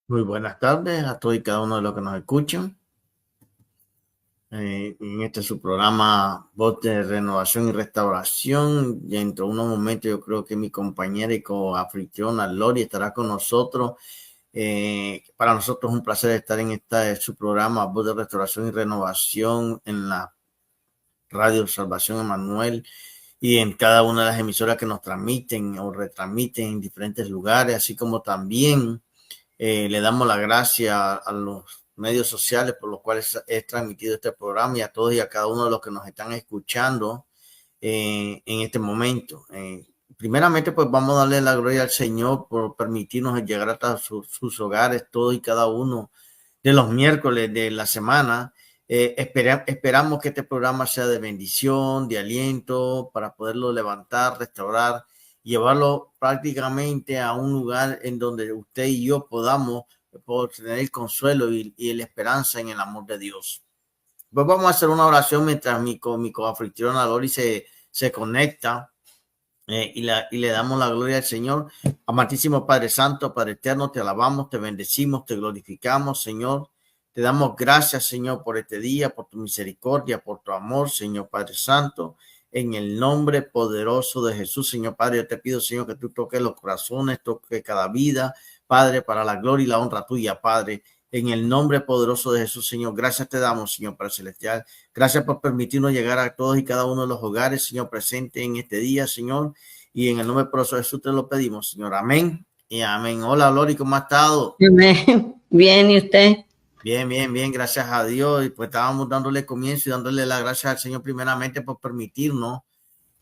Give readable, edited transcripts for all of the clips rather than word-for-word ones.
Muy buenas tardes a todos y cada uno de los que nos escuchan. En este su programa Voz de Renovación y Restauración. Y dentro de unos momentos yo creo que mi compañera y coanfitriona Lori estará con nosotros. Para nosotros es un placer estar en su programa Voz de Restauración y Renovación en la Radio Salvación Emanuel y en cada una de las emisoras que nos transmiten o retransmiten en diferentes lugares, así como también le damos la gracia a los medios sociales por los cuales es transmitido este programa y a todos y a cada uno de los que nos están escuchando en este momento. Primeramente, pues vamos a darle la gloria al Señor por permitirnos llegar hasta sus hogares, todos y cada uno de los miércoles de la semana. Esperamos que este programa sea de bendición, de aliento, para poderlo levantar, restaurar, llevarlo prácticamente a un lugar en donde usted y yo podamos tener el consuelo y la esperanza en el amor de Dios. Pues vamos a hacer una oración mientras mi coanfitriona Lori se conecta y le damos la gloria al Señor. Amantísimo Padre Santo, Padre Eterno, te alabamos, te bendecimos, te glorificamos, Señor. Te damos gracias, Señor, por este día, por tu misericordia, por tu amor, Señor Padre Santo. En el nombre poderoso de Jesús, Señor Padre, yo te pido, Señor, que tú toques los corazones, toques cada vida, Padre, para la gloria y la honra tuya, Padre. En el nombre poderoso de Jesús, Señor, gracias te damos, Señor Padre Celestial. Gracias por permitirnos llegar a todos y cada uno de los hogares, Señor, presente en este día, Señor. Y en el nombre poderoso de Jesús te lo pedimos, Señor. Amén y amén. Hola, Lori, ¿cómo ha estado? Bien, ¿y usted? Bien, gracias a Dios. Y pues estábamos dándole comienzo y dándole las gracias al Señor primeramente por permitirnos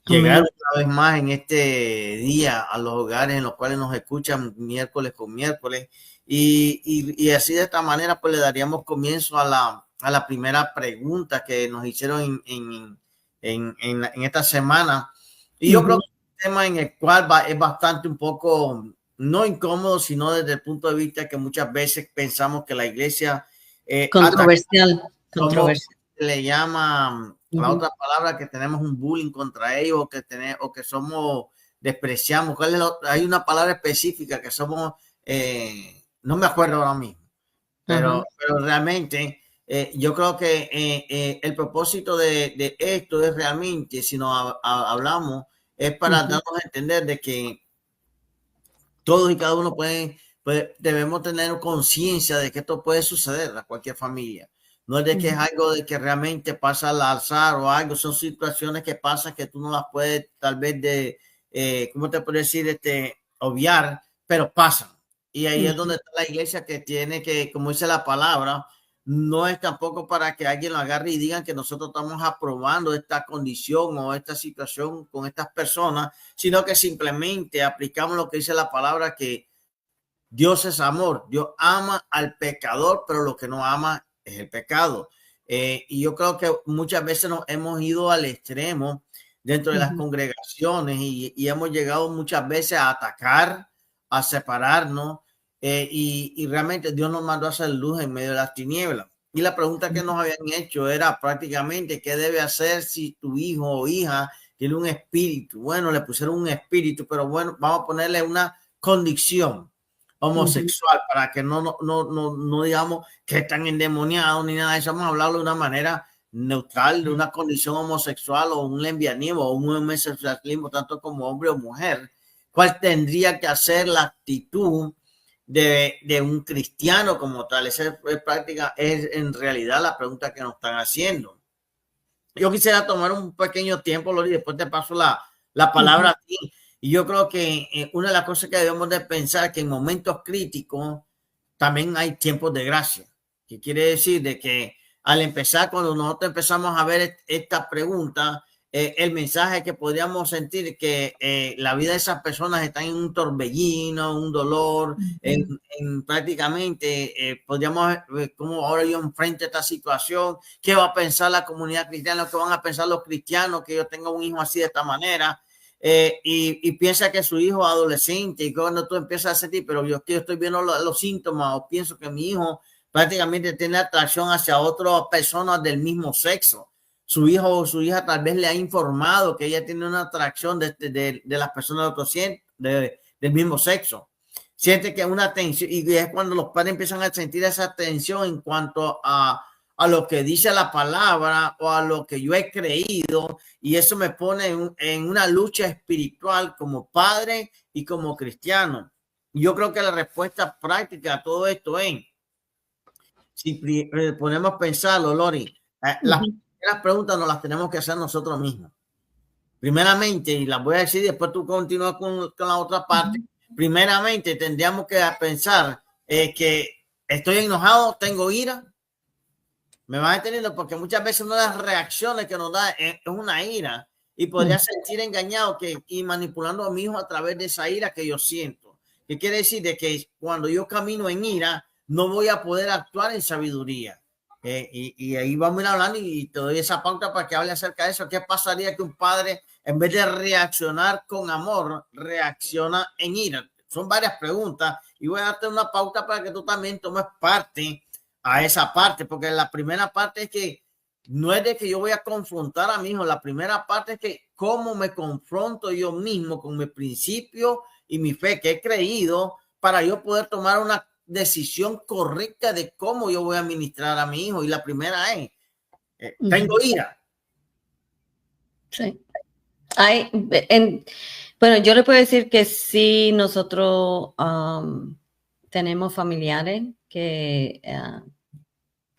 llegar una vez más en este día a los hogares en los cuales nos escuchan miércoles con miércoles. Y así de esta manera pues le daríamos comienzo a la primera pregunta que nos hicieron en esta semana. Y yo creo que es un tema en el cual es bastante un poco no incómodo, sino desde el punto de vista que muchas veces pensamos que la iglesia controversial. Le llama la otra palabra, que tenemos un bullying contra ellos o que somos despreciamos. Hay una palabra específica que somos, no me acuerdo ahora mismo, pero realmente yo creo que el propósito de esto es realmente, si nos hablamos, es para darnos a entender de que todos y cada uno debemos tener conciencia de que esto puede suceder a cualquier familia. No es de que es algo de que realmente pasa al azar o algo, son situaciones que pasan que tú no las puedes tal vez ¿cómo te puedo decir? Obviar, pero pasan. Y ahí es donde está la iglesia, que tiene que, como dice la palabra, no es tampoco para que alguien lo agarre y digan que nosotros estamos aprobando esta condición o esta situación con estas personas, sino que simplemente aplicamos lo que dice la palabra, que Dios es amor. Dios ama al pecador, pero lo que no ama es el pecado. Y yo creo que muchas veces nos hemos ido al extremo dentro de las congregaciones y hemos llegado muchas veces a atacar, a separarnos. Y realmente Dios nos mandó a hacer luz en medio de las tinieblas. Y la pregunta que nos habían hecho era prácticamente: ¿qué debe hacer si tu hijo o hija tiene un espíritu? Bueno, le pusieron un espíritu, pero bueno, vamos a ponerle una condición homosexual para que no digamos que están endemoniados ni nada de eso. Vamos a hablarlo de una manera neutral, de una condición homosexual o un lesbianismo o un homosexualismo, tanto como hombre o mujer. ¿Cuál tendría que hacer la actitud de un cristiano como tal? Esa es práctica, es en realidad la pregunta que nos están haciendo. Yo quisiera tomar un pequeño tiempo, Lori, después te paso la palabra a ti. Y yo creo que una de las cosas que debemos de pensar, que en momentos críticos también hay tiempos de gracia. ¿Qué quiere decir? De que al empezar, cuando nosotros empezamos a ver esta pregunta, el mensaje que podríamos sentir que la vida de esas personas está en un torbellino, un dolor, en prácticamente podríamos ver cómo ahora yo enfrento esta situación. ¿Qué va a pensar la comunidad cristiana? ¿Qué van a pensar los cristianos que yo tenga un hijo así de esta manera? Y piensa que su hijo es adolescente, y cuando tú empiezas a sentir, pero yo estoy viendo los síntomas, o pienso que mi hijo prácticamente tiene atracción hacia otras personas del mismo sexo. Su hijo o su hija tal vez le ha informado que ella tiene una atracción de las personas del mismo sexo. Siente que una tensión, y es cuando los padres empiezan a sentir esa tensión en cuanto a lo que dice la palabra o a lo que yo he creído, y eso me pone en una lucha espiritual como padre y como cristiano. Yo creo que la respuesta práctica a todo esto es, si ponemos a pensarlo, Lori, las preguntas nos las tenemos que hacer nosotros mismos. Primeramente, y las voy a decir, después tú continúas con la otra parte. Primeramente, tendríamos que pensar que estoy enojado, tengo ira. Me vas entendiendo, porque muchas veces una de las reacciones que nos da es una ira, y podría sentir engañado y manipulando a mi hijo a través de esa ira que yo siento. ¿Qué quiere decir? De que cuando yo camino en ira, no voy a poder actuar en sabiduría. Y ahí vamos a ir hablando, y te doy esa pauta para que hable acerca de eso. ¿Qué pasaría que un padre, en vez de reaccionar con amor, reacciona en ira? Son varias preguntas, y voy a darte una pauta para que tú también tomes parte a esa parte, porque la primera parte es que no es de que yo voy a confrontar a mi hijo, la primera parte es que cómo me confronto yo mismo con mis principios y mi fe que he creído, para yo poder tomar una decisión correcta de cómo yo voy a administrar a mi hijo. Y la primera es, tengo ira. Sí. Bueno, yo le puedo decir que sí, nosotros tenemos familiares que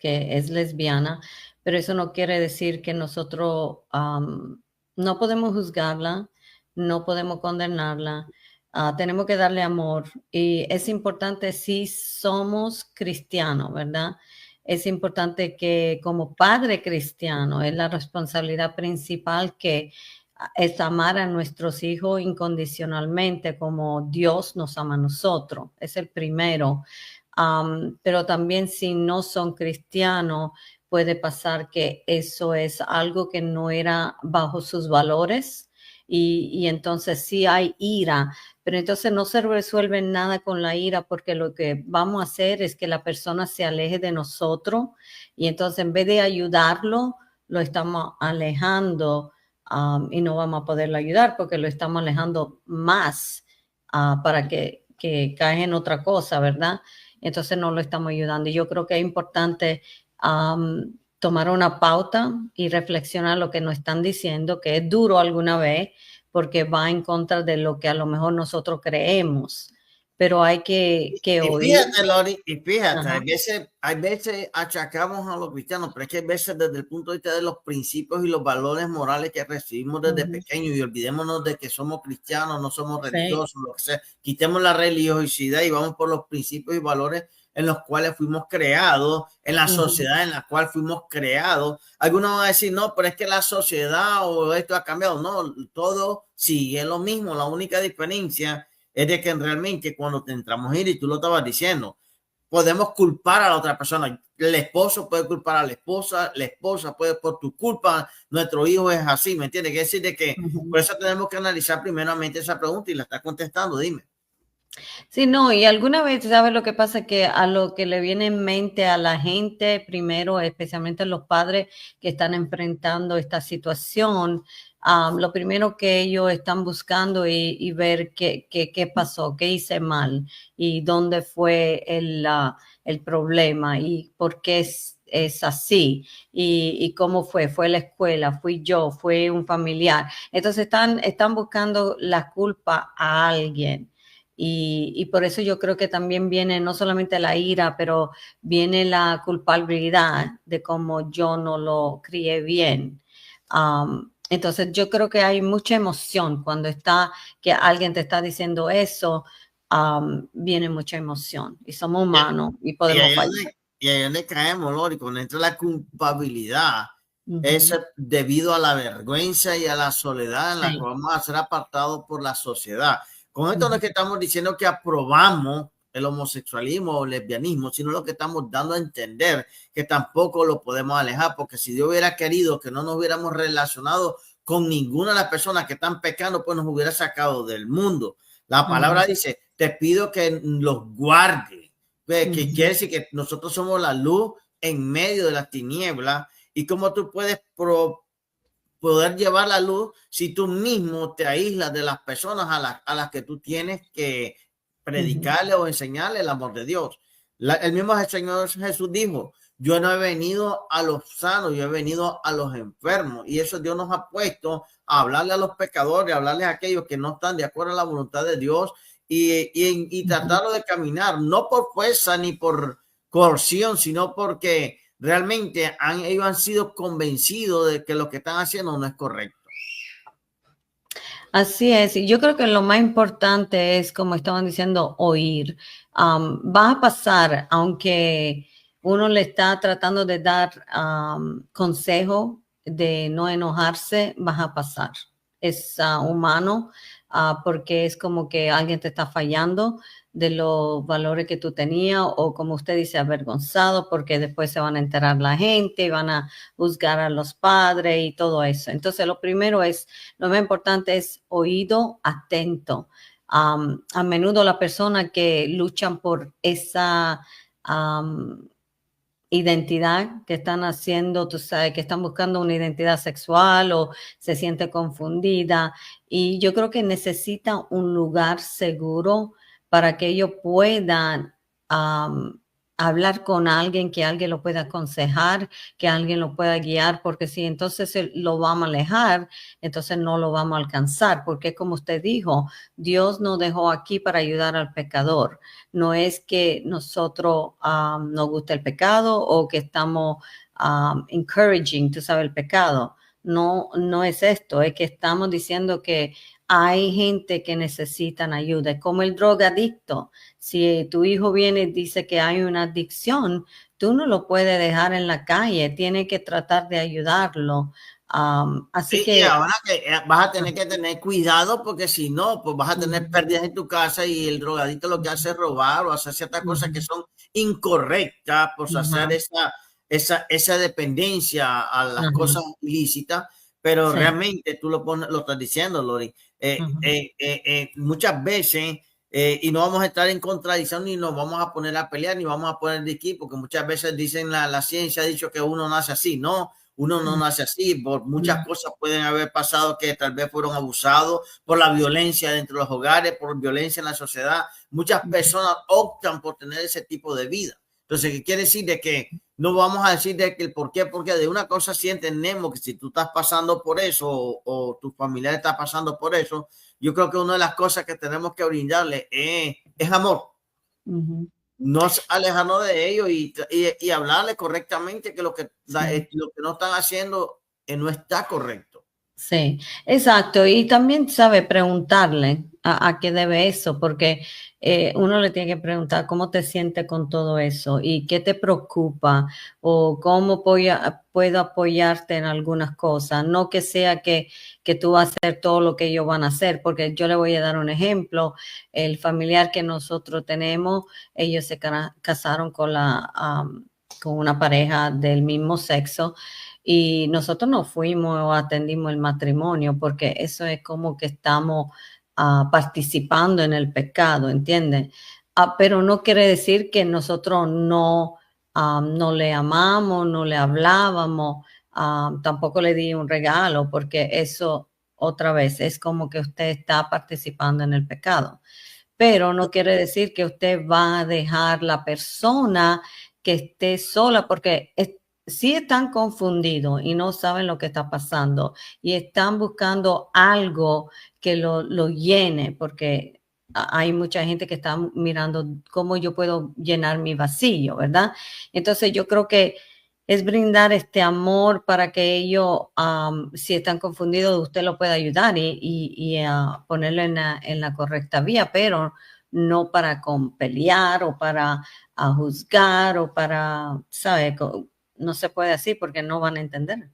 es lesbiana, pero eso no quiere decir que nosotros no podemos juzgarla, no podemos condenarla, tenemos que darle amor, y es importante si somos cristianos, ¿verdad? Es importante que como padre cristiano es la responsabilidad principal que es amar a nuestros hijos incondicionalmente como Dios nos ama a nosotros. Es el primero. Pero también si no son cristianos, puede pasar que eso es algo que no era bajo sus valores, y entonces sí hay ira, pero entonces no se resuelve nada con la ira, porque lo que vamos a hacer es que la persona se aleje de nosotros, y entonces en vez de ayudarlo, lo estamos alejando, y no vamos a poderlo ayudar porque lo estamos alejando más para que caiga en otra cosa, ¿verdad? Entonces no lo estamos ayudando. Y yo creo que es importante tomar una pauta y reflexionar lo que nos están diciendo, que es duro alguna vez, porque va en contra de lo que a lo mejor nosotros creemos, pero hay que oír. Fíjate, Lori, y fíjate, hay veces achacamos a los cristianos, pero es que hay veces desde el punto de vista de los principios y los valores morales que recibimos desde pequeños, y olvidémonos de que somos cristianos, no somos religiosos, lo que sea. Quitemos la religiosidad y vamos por los principios y valores en los cuales fuimos creados, en la sociedad en la cual fuimos creados. Algunos van a decir, no, pero es que la sociedad o esto ha cambiado. No, todo sigue lo mismo. La única diferencia es de que realmente cuando te entramos a ir, y tú lo estabas diciendo, podemos culpar a la otra persona. El esposo puede culpar a la esposa puede, por tu culpa, nuestro hijo es así, ¿me entiendes? Quiere decir de que por eso tenemos que analizar primeramente esa pregunta, y la estás contestando, dime. Sí, no, y alguna vez, ¿sabes lo que pasa? Que a lo que le viene en mente a la gente, primero, especialmente los padres que están enfrentando esta situación, lo primero que ellos están buscando y ver qué pasó, qué hice mal, y dónde fue el problema, y por qué es así, y cómo fue la escuela, fui yo, fue un familiar. Entonces están buscando la culpa a alguien. Y por eso yo creo que también viene no solamente la ira, pero viene la culpabilidad de cómo yo no lo crié bien. Entonces yo creo que hay mucha emoción cuando que alguien te está diciendo eso, viene mucha emoción, y somos humanos y podemos fallar. Y ahí donde caemos, Lori, cuando entra la culpabilidad, es debido a la vergüenza y a la soledad en la que vamos a ser apartados por la sociedad. Con esto no es que estamos diciendo que aprobamos el homosexualismo o el lesbianismo, sino lo que estamos dando a entender que tampoco lo podemos alejar, porque si Dios hubiera querido que no nos hubiéramos relacionado con ninguna de las personas que están pecando, pues nos hubiera sacado del mundo. La palabra dice, te pido que los guarde, que quiere decir que nosotros somos la luz en medio de las tinieblas. Y cómo tú puedes poder llevar la luz si tú mismo te aíslas de las personas a las que tú tienes que predicarle o enseñarle el amor de Dios. El mismo Señor Jesús dijo, yo no he venido a los sanos, yo he venido a los enfermos. Y eso Dios nos ha puesto a hablarle a los pecadores, a hablarles a aquellos que no están de acuerdo a la voluntad de Dios y tratarlo de caminar, no por fuerza ni por coerción, sino porque realmente ellos han sido convencidos de que lo que están haciendo no es correcto. Así es, y yo creo que lo más importante es, como estaban diciendo, oír. Va a pasar, aunque uno le está tratando de dar consejo de no enojarse, va a pasar. Es humano, porque es como que alguien te está fallando de los valores que tú tenías, o como usted dice, avergonzado, porque después se van a enterar la gente y van a juzgar a los padres y todo eso. Entonces, lo primero es, lo más importante es oído atento. A menudo las personas que luchan por esa identidad que están haciendo, tú sabes, que están buscando una identidad sexual o se siente confundida, y yo creo que necesitan un lugar seguro para que ellos puedan hablar con alguien, que alguien lo pueda aconsejar, que alguien lo pueda guiar, porque si entonces lo vamos a alejar, entonces no lo vamos a alcanzar, porque como usted dijo, Dios nos dejó aquí para ayudar al pecador. No es que nosotros nos guste el pecado o que estamos encouraging, tú sabes, el pecado. No, no es esto, es que estamos diciendo que hay gente que necesitan ayuda, es como el drogadicto. Si tu hijo viene y dice que hay una adicción, tú no lo puedes dejar en la calle, tienes que tratar de ayudarlo. Así Y que ahora que vas a tener que tener cuidado, porque si no, pues vas a tener pérdidas en tu casa y el drogadito lo que hace es robar o hacer ciertas cosas que son incorrectas por hacer esa dependencia a las cosas ilícitas, pero sí. realmente tú lo estás diciendo, Lori. Muchas veces, y no vamos a estar en contradicción ni nos vamos a poner a pelear ni vamos a poner de equipo, porque muchas veces dicen la ciencia ha dicho que uno nace así, no. Uno no nace así, por muchas cosas pueden haber pasado que tal vez fueron abusados por la violencia dentro de los hogares, por violencia en la sociedad. Muchas personas optan por tener ese tipo de vida. Entonces, ¿qué quiere decir? De que no vamos a decir de que el por qué, porque de una cosa sí entendemos que si tú estás pasando por eso o tu familiar está pasando por eso, yo creo que una de las cosas que tenemos que brindarle es amor. No alejarnos de ellos y hablarle correctamente que lo que no están haciendo no está correcto. Sí, exacto. Y también sabe preguntarle a qué debe eso, porque uno le tiene que preguntar cómo te sientes con todo eso y qué te preocupa o cómo puedo apoyarte en algunas cosas. No que sea que tú vas a hacer todo lo que ellos van a hacer, porque yo le voy a dar un ejemplo. El familiar que nosotros tenemos, ellos se casaron con con una pareja del mismo sexo. Y nosotros no fuimos o atendimos el matrimonio porque eso es como que estamos participando en el pecado, ¿entiendes? Pero no quiere decir que nosotros no le amamos, no le hablábamos, tampoco le di un regalo, porque eso otra vez es como que usted está participando en el pecado. Pero no quiere decir que usted va a dejar la persona que esté sola, porque si están confundidos y no saben lo que está pasando y están buscando algo que lo llene, porque hay mucha gente que está mirando cómo yo puedo llenar mi vacío, ¿verdad? Entonces yo creo que es brindar este amor para que ellos, si están confundidos, usted lo pueda ayudar y ponerlo en la correcta vía, pero no para pelear o para juzgar o para, ¿sabe? No se puede así porque no van a entender.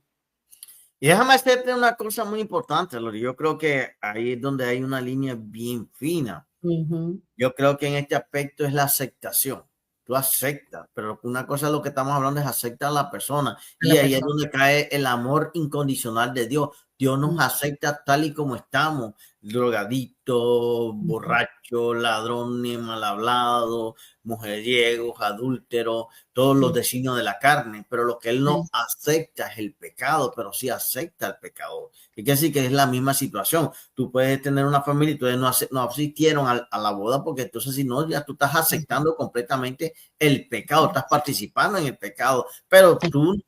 Y déjame hacerte una cosa muy importante, Lori. Yo creo que ahí es donde hay una línea bien fina. Yo creo que en este aspecto es la aceptación. Tú aceptas, pero una cosa es lo que estamos hablando es aceptar a la persona. Y ahí es donde cae el amor incondicional de Dios. Dios nos acepta tal y como estamos, drogadictos, borrachos, ladrones, mal hablados, mujeriegos, adúlteros, todos los designios de la carne, pero lo que Él no acepta es el pecado, pero sí acepta el pecado. Y que así que es la misma situación. Tú puedes tener una familia y tú no asistieron a la boda porque entonces si no, ya tú estás aceptando completamente el pecado, estás participando en el pecado, pero tú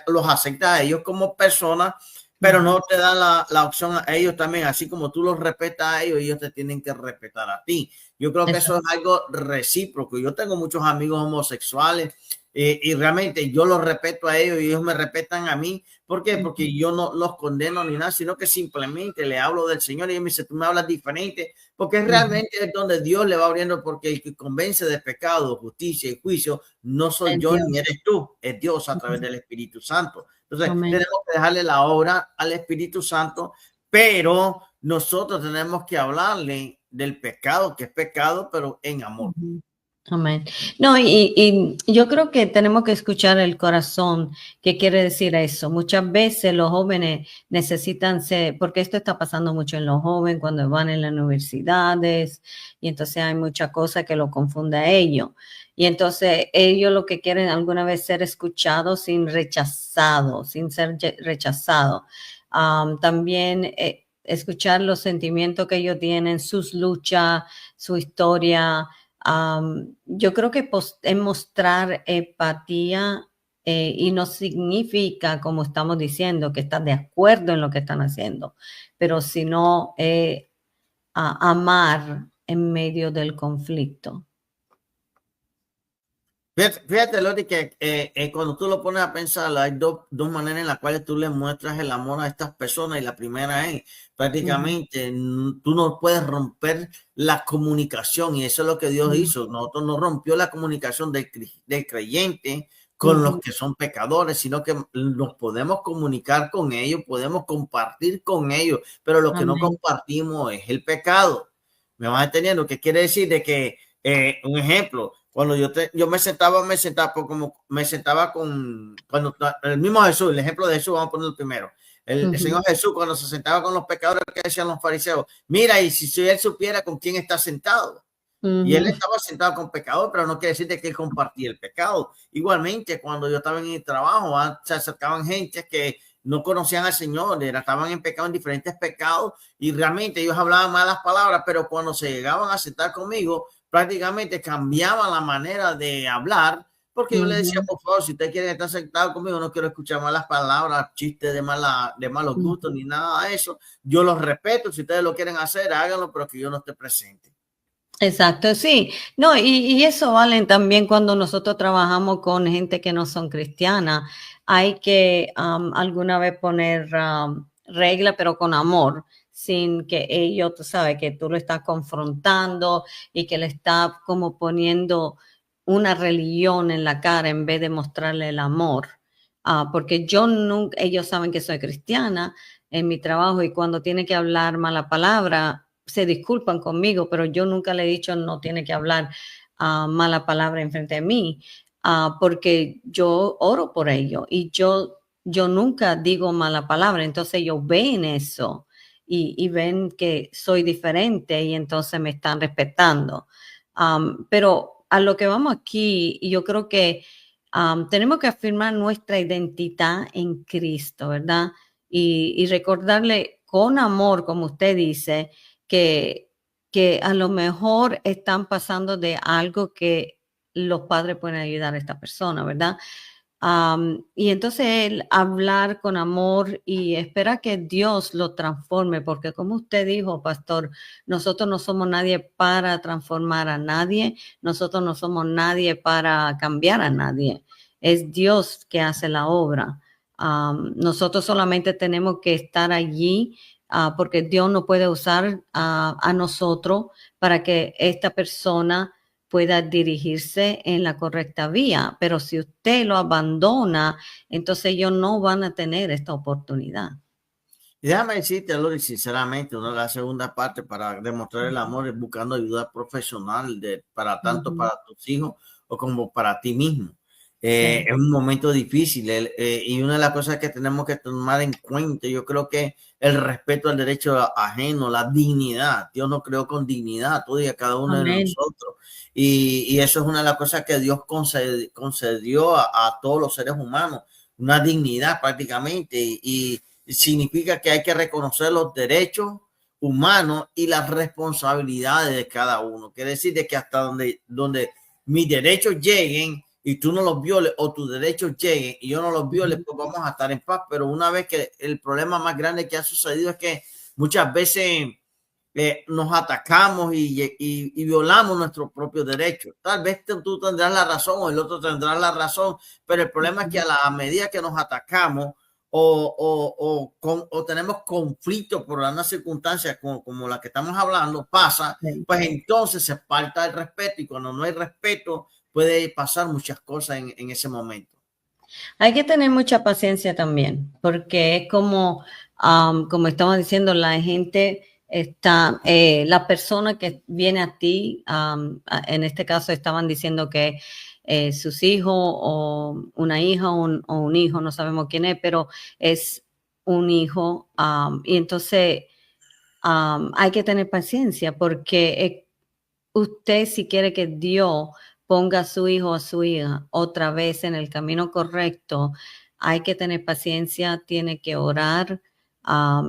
los aceptas a ellos como personas, pero no te dan la opción a ellos también, así como tú los respetas a ellos, ellos te tienen que respetar a ti. Yo creo que eso es algo recíproco. Yo tengo muchos amigos homosexuales y realmente yo los respeto a ellos y ellos me respetan a mí. ¿Por qué? Porque yo no los condeno ni nada, sino que simplemente le hablo del Señor y ellos me dicen, tú me hablas diferente, porque realmente es donde Dios le va abriendo, porque el que convence de pecado, justicia y juicio no soy yo ni eres tú, es Dios a través del Espíritu Santo. Entonces, tenemos que dejarle la obra al Espíritu Santo, pero nosotros tenemos que hablarle del pecado, que es pecado, pero en amor. Amén. No, y yo creo que tenemos que escuchar el corazón. ¿Qué quiere decir eso? Muchas veces los jóvenes necesitan ser, porque esto está pasando mucho en los jóvenes cuando van en las universidades, y entonces hay mucha cosa que lo confunde a ellos. Y entonces ellos lo que quieren alguna vez ser escuchados sin sin ser rechazados. También escuchar los sentimientos que ellos tienen, sus luchas, su historia. Yo creo que es mostrar empatía y no significa, como estamos diciendo, que estás de acuerdo en lo que están haciendo, pero sino amar en medio del conflicto. Fíjate, Lori, que cuando tú lo pones a pensar, hay dos maneras en las cuales tú le muestras el amor a estas personas y la primera es prácticamente tú no puedes romper la comunicación y eso es lo que Dios hizo. Nosotros no rompió la comunicación del creyente con los que son pecadores, sino que nos podemos comunicar con ellos, podemos compartir con ellos, pero lo que no compartimos es el pecado. ¿Me vas entendiendo? ¿Qué quiere decir? De que, un ejemplo, cuando yo me sentaba como me sentaba cuando el mismo Jesús, el ejemplo de Jesús, vamos a ponerlo primero. El Señor Jesús, cuando se sentaba con los pecadores, que decían los fariseos, mira, y si él supiera con quién está sentado. Y él estaba sentado con pecadores, pero no quiere decir de que él compartía el pecado. Igualmente, cuando yo estaba en el trabajo, se acercaban gente que no conocían al Señor, estaban en pecado, en diferentes pecados, y realmente ellos hablaban malas palabras, pero cuando se llegaban a sentar conmigo, prácticamente cambiaban la manera de hablar, porque yo le decía, por favor, si usted quiere estar sentado conmigo, no quiero escuchar malas palabras, chistes de malos gustos, ni nada de eso. Yo los respeto, si ustedes lo quieren hacer, háganlo, pero que yo no esté presente. Exacto, sí. No, y eso vale también cuando nosotros trabajamos con gente que no son cristianas. Hay que alguna vez poner regla, pero con amor, sin que ellos, tú sabes, que tú lo estás confrontando y que le estás como poniendo una religión en la cara en vez de mostrarle el amor. Porque yo nunca, ellos saben que soy cristiana en mi trabajo y cuando tiene que hablar mala palabra, se disculpan conmigo, pero yo nunca le he dicho no tiene que hablar mala palabra enfrente de mí, porque yo oro por ello y yo nunca digo mala palabra, entonces ellos ven eso y ven que soy diferente y entonces me están respetando. Pero a lo que vamos aquí, yo creo que tenemos que afirmar nuestra identidad en Cristo, ¿verdad? Y recordarle con amor, como usted dice, que, que a lo mejor están pasando de algo que los padres pueden ayudar a esta persona, ¿verdad? Y entonces el hablar con amor y espera que Dios lo transforme, porque como usted dijo, pastor, nosotros no somos nadie para transformar a nadie, nosotros no somos nadie para cambiar a nadie, es Dios que hace la obra. Nosotros solamente tenemos que estar allí porque Dios no puede usar a nosotros para que esta persona pueda dirigirse en la correcta vía, pero si usted lo abandona, entonces ellos no van a tener esta oportunidad. Y déjame decirte, Lori, sinceramente, la segunda parte para demostrar el amor es buscando ayuda profesional para tanto para tus hijos o como para ti mismo. Sí. Es un momento difícil y una de las cosas que tenemos que tomar en cuenta, yo creo que el respeto al derecho ajeno, la dignidad. Dios nos creó con dignidad a todos y a cada uno de Amén. nosotros. Y eso es una de las cosas que Dios concedió a todos los seres humanos, una dignidad prácticamente. Y significa que hay que reconocer los derechos humanos y las responsabilidades de cada uno. Quiere decir de que hasta donde mis derechos lleguen y tú no los violes, o tus derechos lleguen y yo no los viole, pues vamos a estar en paz. Pero una vez que el problema más grande que ha sucedido es que muchas veces nos atacamos y violamos nuestros propios derechos. Tal vez tú tendrás la razón o el otro tendrá la razón, pero el problema es que a la medida que nos atacamos o tenemos conflictos por una circunstancia como la que estamos hablando, pasa, Sí. pues entonces se falta el respeto, y cuando no hay respeto puede pasar muchas cosas en ese momento. Hay que tener mucha paciencia también, porque es como estamos diciendo, la gente está, la persona que viene a ti, en este caso estaban diciendo que sus hijos o una hija o un hijo, no sabemos quién es, pero es un hijo, y entonces hay que tener paciencia porque usted si quiere que Dios ponga a su hijo o a su hija otra vez en el camino correcto, hay que tener paciencia, tiene que orar.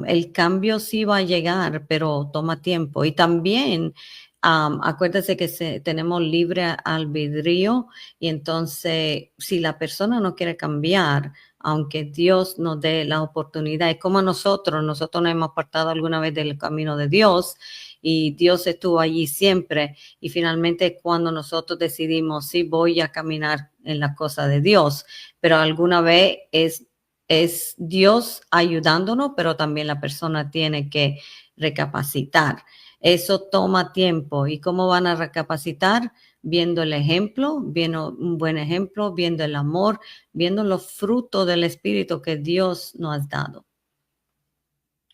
El cambio sí va a llegar, pero toma tiempo. Y también acuérdese que tenemos libre albedrío y entonces si la persona no quiere cambiar, aunque Dios nos dé la oportunidad, es como nosotros nos hemos apartado alguna vez del camino de Dios y Dios estuvo allí siempre y finalmente cuando nosotros decidimos, sí, voy a caminar en la cosa de Dios, pero alguna vez es Dios ayudándonos, pero también la persona tiene que recapacitar. Eso toma tiempo. ¿Y cómo van a recapacitar? Viendo el ejemplo, viendo un buen ejemplo, viendo el amor, viendo los frutos del Espíritu que Dios nos ha dado.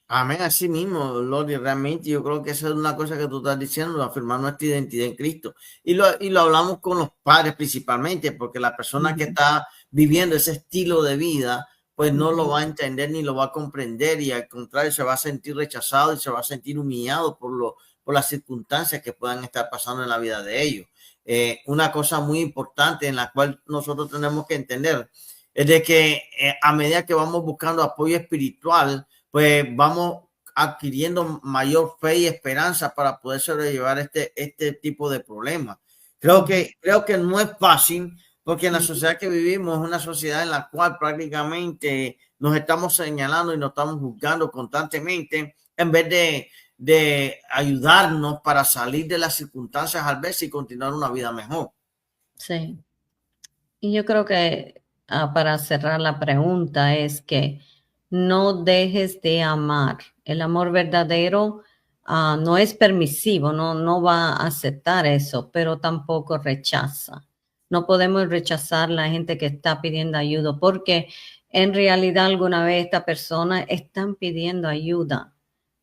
Amén, así mismo, Lori, realmente yo creo que esa es una cosa que tú estás diciendo, afirmar nuestra identidad en Cristo. Y lo hablamos con los padres principalmente, porque la persona que está viviendo ese estilo de vida, pues no lo va a entender ni lo va a comprender, y al contrario se va a sentir rechazado y se va a sentir humillado por las circunstancias que puedan estar pasando en la vida de ellos. Una cosa muy importante en la cual nosotros tenemos que entender es de que a medida que vamos buscando apoyo espiritual, pues vamos adquiriendo mayor fe y esperanza para poder sobrellevar este tipo de problemas. Creo que no es fácil, porque en la sociedad que vivimos es una sociedad en la cual prácticamente nos estamos señalando y nos estamos juzgando constantemente en vez de ayudarnos para salir de las circunstancias al veces y continuar una vida mejor. Sí. Y yo creo que para cerrar la pregunta es que no dejes de amar. El amor verdadero no es permisivo, no va a aceptar eso, pero tampoco rechaza. No podemos rechazar la gente que está pidiendo ayuda porque en realidad alguna vez esta persona están pidiendo ayuda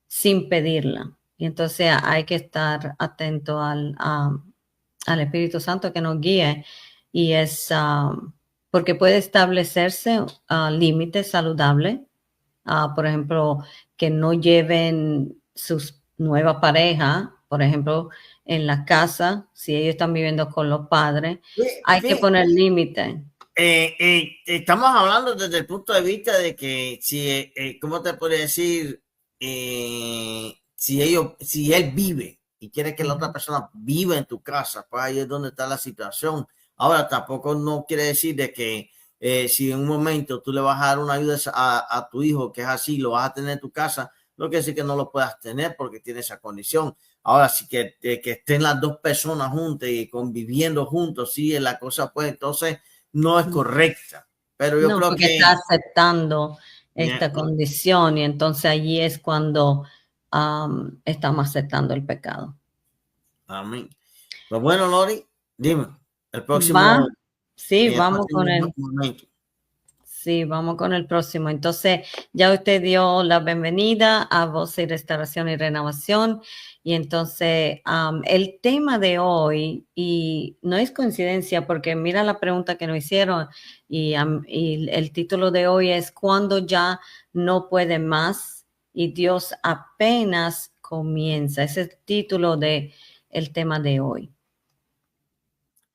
sin pedirla. Y entonces hay que estar atento al Espíritu Santo que nos guíe y es porque puede establecerse límites saludables, por ejemplo, que no lleven sus nueva pareja, por ejemplo, en la casa, si ellos están viviendo con los padres, hay que poner límites. Estamos hablando desde el punto de vista de que si, ¿cómo te puedo decir? Si él vive y quiere que la otra persona viva en tu casa, pues ahí es donde está la situación. Ahora, tampoco no quiere decir de que si en un momento tú le vas a dar una ayuda a tu hijo, que es así, lo vas a tener en tu casa, no quiere decir que no lo puedas tener porque tiene esa condición. Ahora sí que estén las dos personas juntas y conviviendo juntos, sí, es la cosa, pues entonces no es correcta. Pero yo No, creo porque que está aceptando yeah, esta condición y entonces allí es cuando estamos aceptando el pecado. amén. Pues bueno, Lori, dime, el Va, próximo, sí, en el vamos con próximo el momento. Sí, vamos con el próximo. Entonces, ya usted dio la bienvenida a Voz y Restauración y Renovación. Y entonces, el tema de hoy, y no es coincidencia porque mira la pregunta que nos hicieron y el título de hoy es ¿Cuándo ya no puede más? Y Dios apenas comienza. Ese es el título de el tema de hoy.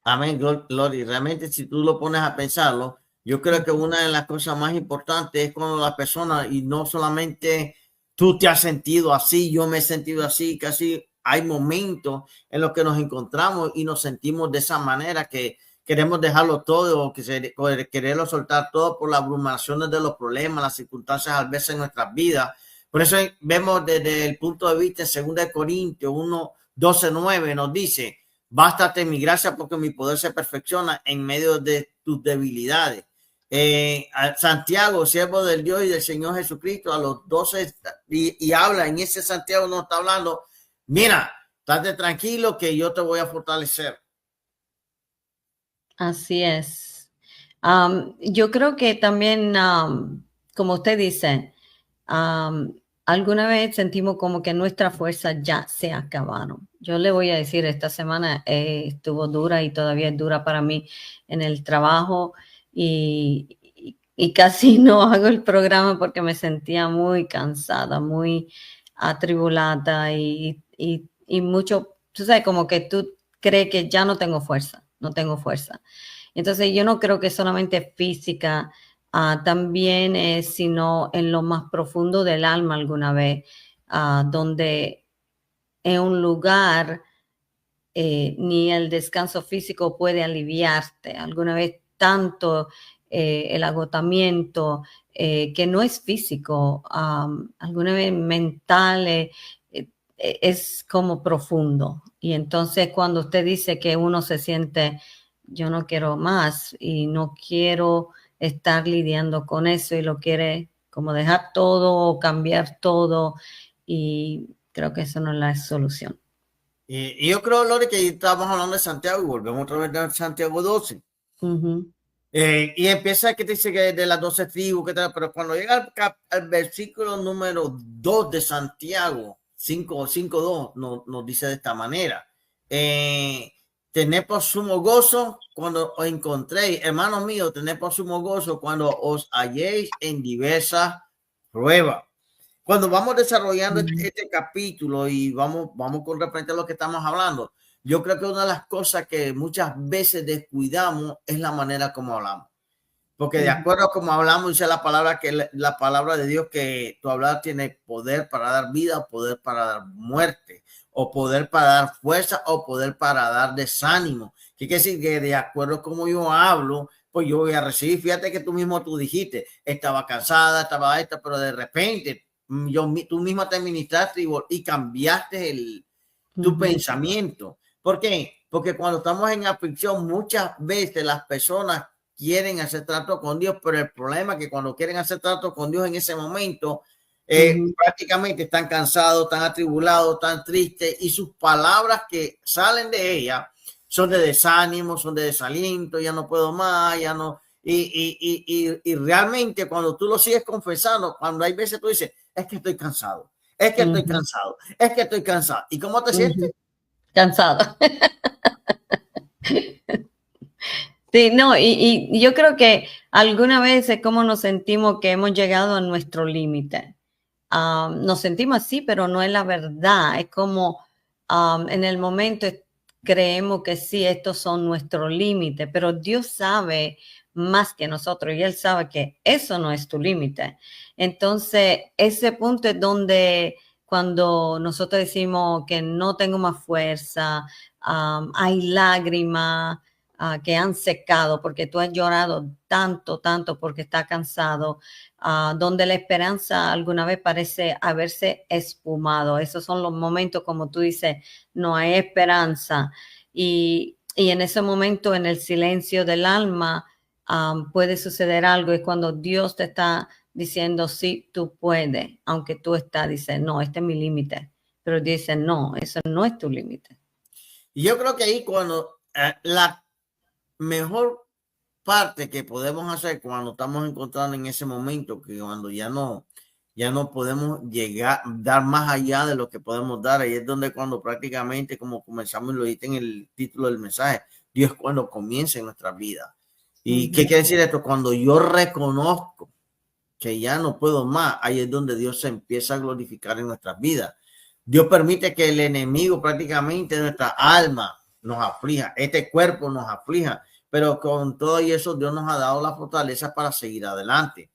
Amén, Gloria. Realmente, si tú lo pones a pensarlo, yo creo que una de las cosas más importantes es cuando la persona, y no solamente tú te has sentido así, yo me he sentido así, casi hay momentos en los que nos encontramos y nos sentimos de esa manera que queremos dejarlo todo, o quererlo soltar todo por las abrumaciones de los problemas, las circunstancias a veces en nuestras vidas. Por eso vemos desde el punto de vista en 2 Corintios 1:12-9 nos dice: bástate mi gracia porque mi poder se perfecciona en medio de tus debilidades. Santiago, siervo del Dios y del Señor Jesucristo, a los 12, y habla en ese Santiago, no está hablando, mira, estate tranquilo que yo te voy a fortalecer. Así es. Yo creo que también, como usted dice, alguna vez sentimos como que nuestras fuerzas ya se acabaron. Yo le voy a decir, esta semana estuvo dura y todavía es dura para mí en el trabajo y casi no hago el programa porque me sentía muy cansada, muy atribulada y mucho, tú sabes, como que tú crees que ya no tengo fuerza, no tengo fuerza. Entonces yo no creo que solamente física, también es sino en lo más profundo del alma alguna vez, donde en un lugar ni el descanso físico puede aliviarte. Alguna vez tanto el agotamiento que no es físico, alguna vez mental es como profundo. Y entonces cuando usted dice que uno se siente, yo no quiero más y no quiero estar lidiando con eso y lo quiere como dejar todo o cambiar todo y creo que eso no es la solución. Y yo creo, Lore, que estábamos hablando de Santiago y volvemos otra vez a Santiago 12. Uh-huh. Y empieza que te dice que de las 12 tribus, que tal, pero cuando llega al versículo número 2 de Santiago 5:2 nos dice de esta manera: tened por sumo gozo cuando os encontréis, hermanos míos, tened por sumo gozo cuando os halléis en diversas pruebas. Cuando vamos desarrollando este capítulo y vamos con respecto a lo que estamos hablando, yo creo que una de las cosas que muchas veces descuidamos es la manera como hablamos. Porque de acuerdo a como hablamos, dice la palabra, que la palabra de Dios, que tu hablar tiene poder para dar vida, o poder para dar muerte, o poder para dar fuerza, o poder para dar desánimo. ¿Qué quiere decir? Que de acuerdo a como yo hablo, pues yo voy a recibir. Fíjate que tú dijiste, estaba cansada, estaba esta, pero de repente tú misma te administraste y cambiaste tu pensamiento. ¿Por qué? Porque cuando estamos en aflicción, muchas veces las personas quieren hacer trato con Dios, pero el problema es que cuando quieren hacer trato con Dios en ese momento, prácticamente están cansados, están atribulados, están tristes, y sus palabras que salen de ella son de desánimo, son de desaliento, ya no puedo más, ya no. Y realmente cuando tú lo sigues confesando, cuando hay veces tú dices, es que estoy cansado, es que estoy cansado, es que estoy cansado. ¿Y cómo te sientes? Cansado. Sí, no, y yo creo que alguna vez es como nos sentimos que hemos llegado a nuestro límite. Nos sentimos así, pero no es la verdad. Es como en el momento creemos que sí, estos son nuestros límites, pero Dios sabe más que nosotros y Él sabe que eso no es tu límite. Entonces, ese punto es donde cuando nosotros decimos que no tengo más fuerza, hay lágrimas que han secado porque tú has llorado tanto, tanto porque estás cansado, donde la esperanza alguna vez parece haberse espumado. Esos son los momentos, como tú dices, no hay esperanza. Y en ese momento, en el silencio del alma, puede suceder algo. Es cuando Dios te está diciendo, sí, tú puedes, aunque tú estás, dices, no, este es mi límite. Pero dice, no, eso no es tu límite. Y yo creo que ahí cuando la mejor parte que podemos hacer cuando estamos encontrando en ese momento, que cuando ya no podemos llegar, dar más allá de lo que podemos dar. Ahí es donde cuando prácticamente, como comenzamos y lo dijiste en el título del mensaje, Dios cuando comienza en nuestra vida. ¿Y qué quiere decir esto? Cuando yo reconozco que ya no puedo más, ahí es donde Dios se empieza a glorificar en nuestras vidas. Dios permite que el enemigo prácticamente nuestra alma nos aflija, este cuerpo nos aflija, pero con todo y eso Dios nos ha dado la fortaleza para seguir adelante.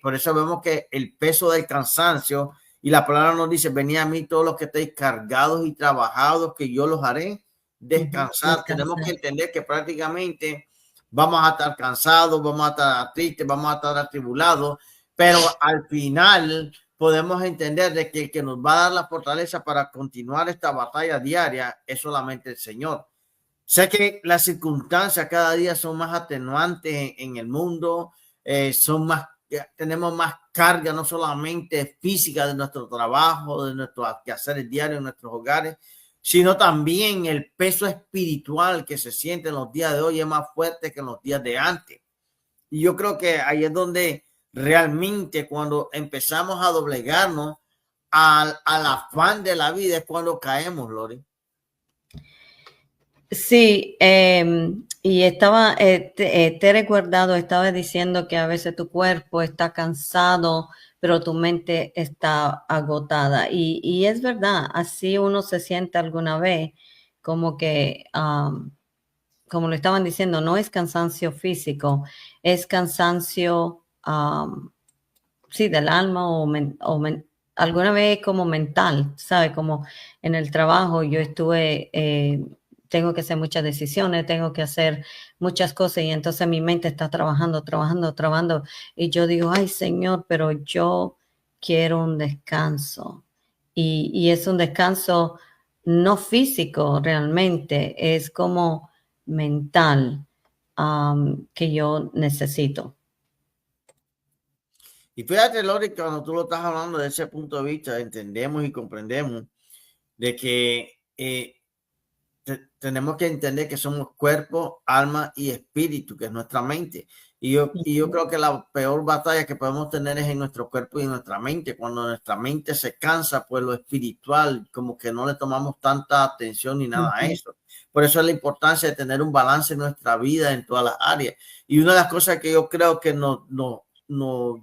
Por eso vemos que el peso del cansancio, y la palabra nos dice, venid a mí todos los que estéis cargados y trabajados, que yo los haré descansar. Tenemos que entender que prácticamente vamos a estar cansados, vamos a estar tristes, vamos a estar atribulados, pero al final podemos entender de que el que nos va a dar la fortaleza para continuar esta batalla diaria es solamente el Señor. Sé que las circunstancias cada día son más atenuantes en el mundo, son más, tenemos más carga, no solamente física de nuestro trabajo, de nuestros quehaceres diarios en nuestros hogares, sino también el peso espiritual que se siente en los días de hoy es más fuerte que en los días de antes. Y yo creo que ahí es donde realmente cuando empezamos a doblegarnos al afán de la vida es cuando caemos, Lori. Sí, y estaba, te he recordado, estaba diciendo que a veces tu cuerpo está cansado, pero tu mente está agotada. Y es verdad, así uno se siente alguna vez, como que, como lo estaban diciendo, no es cansancio físico, es cansancio, sí, del alma alguna vez como mental, ¿sabe? Como en el trabajo yo estuve, tengo que hacer muchas decisiones, tengo que hacer muchas cosas y entonces mi mente está trabajando y yo digo, ay Señor, pero yo quiero un descanso y es un descanso no físico realmente, es como mental que yo necesito. Y fíjate, Lori, que cuando tú lo estás hablando de ese punto de vista, entendemos y comprendemos de que tenemos que entender que somos cuerpo, alma y espíritu, que es nuestra mente. Y yo creo que la peor batalla que podemos tener es en nuestro cuerpo y en nuestra mente. Cuando nuestra mente se cansa, pues lo espiritual, como que no le tomamos tanta atención ni nada a eso. Por eso es la importancia de tener un balance en nuestra vida en todas las áreas. Y una de las cosas que yo creo que nos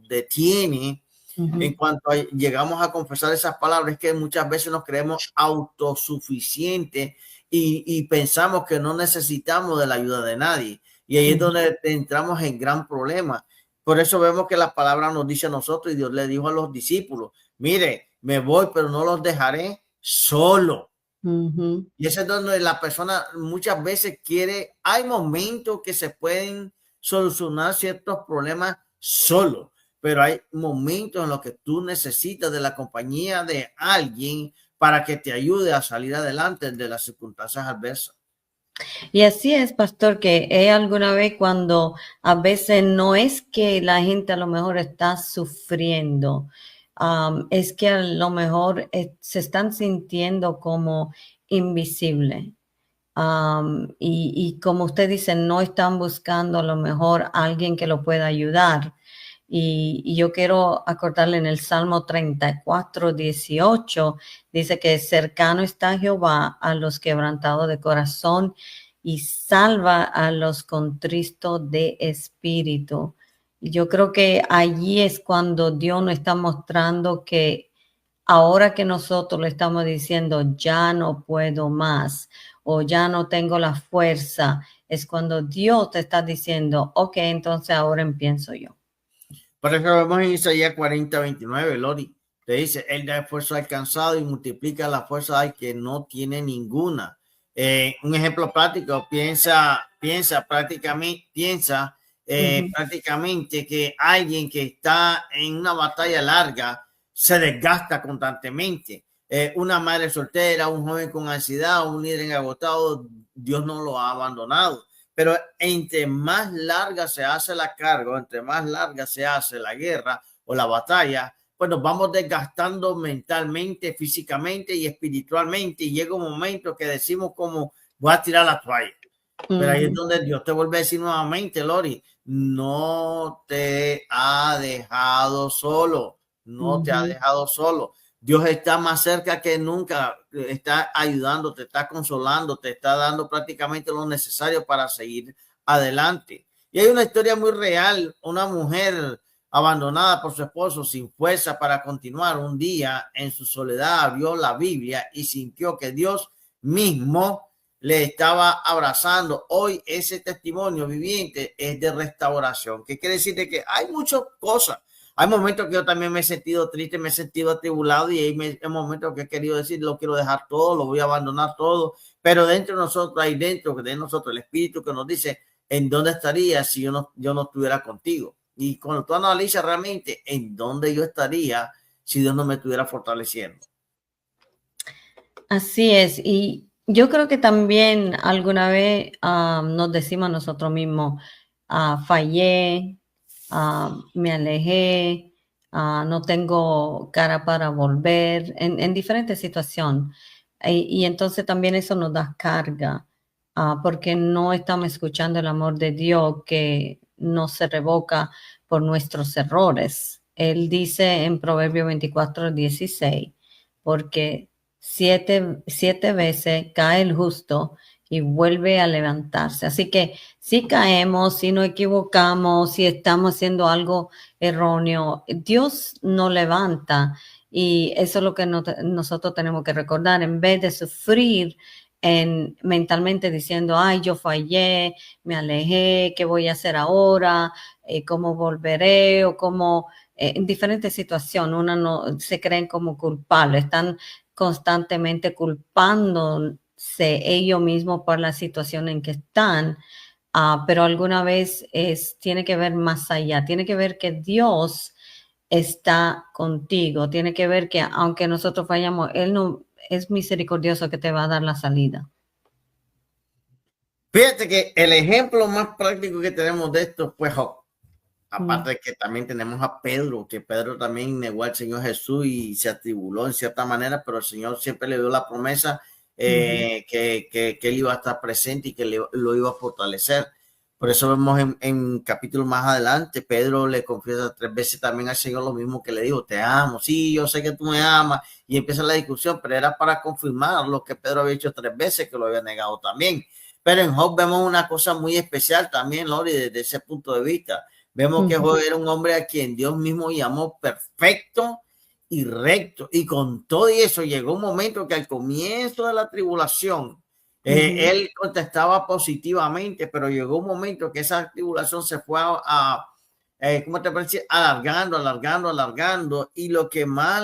detiene en cuanto llegamos a confesar esas palabras es que muchas veces nos creemos autosuficientes y pensamos que no necesitamos de la ayuda de nadie. Y ahí es donde entramos en gran problema. Por eso vemos que la palabra nos dice a nosotros y Dios le dijo a los discípulos, mire, me voy, pero no los dejaré solo. Y eso es donde la persona muchas veces quiere, hay momentos que se pueden solucionar ciertos problemas solo, pero hay momentos en los que tú necesitas de la compañía de alguien para que te ayude a salir adelante de las circunstancias adversas. Y así es, pastor, que he alguna vez cuando a veces no es que la gente a lo mejor está sufriendo, es que a lo mejor se están sintiendo como invisible. Y como usted dice, no están buscando a lo mejor alguien que lo pueda ayudar. Y yo quiero acordarle en el Salmo 34, 18, dice que cercano está Jehová a los quebrantados de corazón y salva a los contristos de espíritu. Y yo creo que allí es cuando Dios nos está mostrando que ahora que nosotros le estamos diciendo, ya no puedo más o ya no tengo la fuerza, es cuando Dios te está diciendo, ok, entonces ahora empiezo yo. Por eso vemos en Isaías 40, 29, Lori, te dice, él da esfuerzo al cansado y multiplica la fuerza al que no tiene ninguna. Un ejemplo práctico, piensa prácticamente que alguien que está en una batalla larga se desgasta constantemente. Una madre soltera, un joven con ansiedad, un líder agotado, Dios no lo ha abandonado. Pero entre más larga se hace la carga, entre más larga se hace la guerra o la batalla, pues nos vamos desgastando mentalmente, físicamente y espiritualmente. Y llega un momento que decimos como, voy a tirar la toalla. Pero ahí es donde Dios te vuelve a decir nuevamente, Lori, no te ha dejado solo, no te ha dejado solo. Dios está más cerca que nunca, está ayudando, te está consolando, te está dando prácticamente lo necesario para seguir adelante. Y hay una historia muy real, una mujer abandonada por su esposo sin fuerza para continuar. Un día en su soledad abrió la Biblia y sintió que Dios mismo le estaba abrazando. Hoy ese testimonio viviente es de restauración. ¿Qué quiere decir? De que hay muchas cosas. Hay momentos que yo también me he sentido triste, me he sentido atribulado y hay momentos que he querido decir, lo quiero dejar todo, lo voy a abandonar todo. Pero dentro de nosotros, hay dentro de nosotros el Espíritu que nos dice, ¿en dónde estaría si yo no estuviera contigo? Y cuando tú analizas realmente en dónde yo estaría si Dios no me estuviera fortaleciendo. Así es, y yo creo que también alguna vez nos decimos nosotros mismos, fallé, me alejé, no tengo cara para volver, en diferentes situaciones. Y entonces también eso nos da carga, porque no estamos escuchando el amor de Dios que no se revoca por nuestros errores. Él dice en Proverbio 24:16, porque siete veces cae el justo y vuelve a levantarse. Así que si caemos, si nos equivocamos, si estamos haciendo algo erróneo, Dios nos levanta y eso es lo que nosotros tenemos que recordar. En vez de sufrir mentalmente diciendo, ay, yo fallé, me alejé, ¿qué voy a hacer ahora? ¿Cómo volveré? O cómo, en diferentes situaciones, uno no se creen como culpables, están constantemente culpándose ellos mismos por la situación en que están, pero alguna vez tiene que ver más allá, tiene que ver que Dios está contigo, tiene que ver que aunque nosotros fallamos, Él no es misericordioso que te va a dar la salida. Fíjate que el ejemplo más práctico que tenemos de esto fue Job. Aparte de que también tenemos a Pedro, que Pedro también negó al Señor Jesús y se atribuló en cierta manera, pero el Señor siempre le dio la promesa que él iba a estar presente y que lo iba a fortalecer. Por eso vemos en capítulos más adelante, Pedro le confiesa 3 veces también al Señor lo mismo que le dijo, te amo, sí, yo sé que tú me amas, y empieza la discusión, pero era para confirmar lo que Pedro había hecho 3 veces, que lo había negado también. Pero en Job vemos una cosa muy especial también, Lori, desde ese punto de vista. Vemos que Job era un hombre a quien Dios mismo llamó perfecto y recto. Y con todo eso llegó un momento que al comienzo de la tribulación, él contestaba positivamente, pero llegó un momento que esa tribulación se fue ¿cómo te parece? Alargando. Y lo que más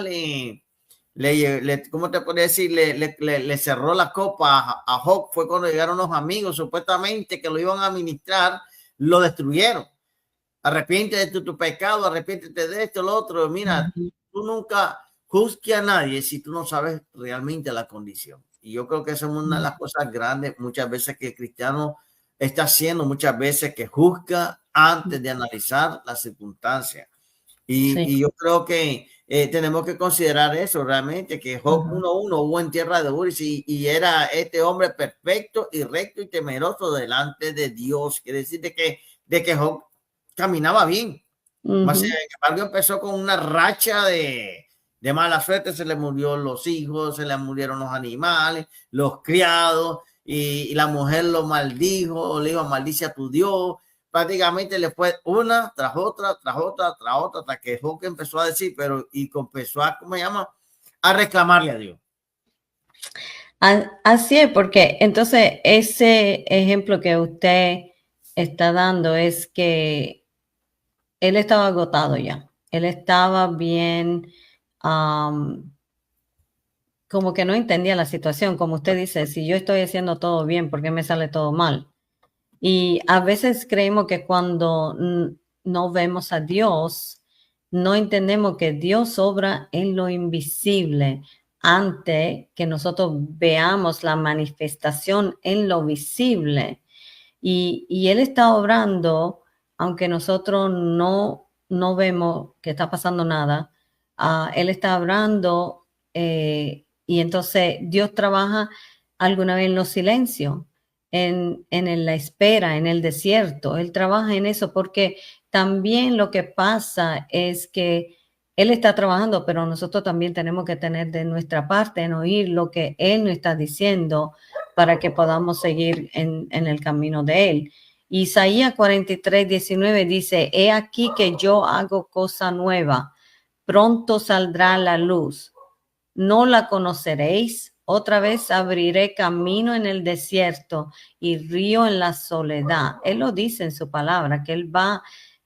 ¿cómo te podría decir? Le cerró la copa a Job fue cuando llegaron los amigos, supuestamente que lo iban a administrar, lo destruyeron. Arrepiéntete de tu pecado, arrepiéntete de esto, lo otro. Mira, tú nunca juzgues a nadie si tú no sabes realmente la condición. Y yo creo que esa es una de las cosas grandes muchas veces que el cristiano está haciendo, muchas veces que juzga antes de analizar las circunstancias. Y yo creo que tenemos que considerar eso realmente, que Job 1:1 hubo en tierra de Ur y era este hombre perfecto y recto y temeroso delante de Dios. Quiere decir de que Job caminaba bien. Más sin embargo, empezó con una racha de mala suerte. Se le murieron los hijos, se le murieron los animales, los criados, y la mujer lo maldijo, le iba a maldice a tu Dios. Prácticamente le fue una tras otra, hasta que Job empezó a decir, y empezó a, ¿cómo se llama? A reclamarle a Dios. Así es, porque entonces ese ejemplo que usted está dando es que él estaba agotado ya, él estaba bien, como que no entendía la situación, como usted dice, si yo estoy haciendo todo bien, ¿por qué me sale todo mal? Y a veces creemos que cuando no vemos a Dios, no entendemos que Dios obra en lo invisible antes que nosotros veamos la manifestación en lo visible. Y Él está obrando, aunque nosotros no vemos que está pasando nada, Él está obrando y entonces Dios trabaja alguna vez en los silencios. en la espera, en el desierto. Él trabaja en eso porque también lo que pasa es que Él está trabajando, pero nosotros también tenemos que tener de nuestra parte en oír lo que Él nos está diciendo para que podamos seguir en el camino de Él. Isaías 43:19 dice, he aquí que yo hago cosa nueva, pronto saldrá la luz, no la conoceréis, otra vez abriré camino en el desierto y río en la soledad. Él lo dice en su palabra, que Él va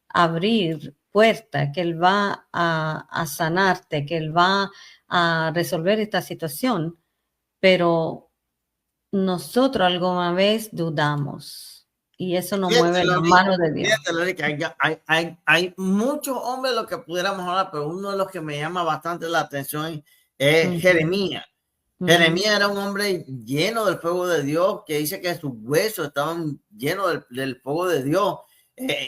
a abrir puertas, que Él va a sanarte, que Él va a resolver esta situación, pero nosotros alguna vez dudamos y eso nos mueve las manos de Dios. Hay muchos hombres de los que pudiéramos hablar, pero uno de los que me llama bastante la atención es Jeremías. Jeremías era un hombre lleno del fuego de Dios, que dice que sus huesos estaban llenos del fuego de Dios.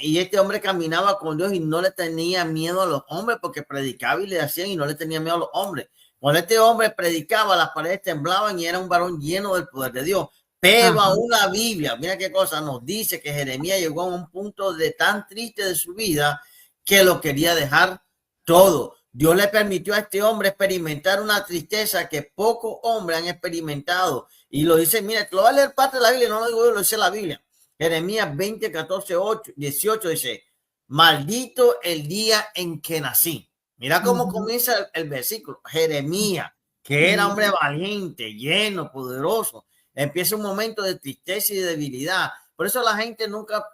Y este hombre caminaba con Dios y no le tenía miedo a los hombres porque predicaba y le hacían y no le tenía miedo a los hombres. Cuando este hombre predicaba, las paredes temblaban y era un varón lleno del poder de Dios. Pero aún la Biblia, mira qué cosa, nos dice que Jeremías llegó a un punto de tan triste de su vida que lo quería dejar todo. Dios le permitió a este hombre experimentar una tristeza que pocos hombres han experimentado. Y lo dice, mira, te lo voy a leer parte de la Biblia, no lo digo yo, lo dice la Biblia. Jeremías 20, 14, 18 dice, maldito el día en que nací. Mira cómo comienza el versículo. Jeremías, que era hombre valiente, lleno, poderoso, empieza un momento de tristeza y de debilidad. Por eso la gente nunca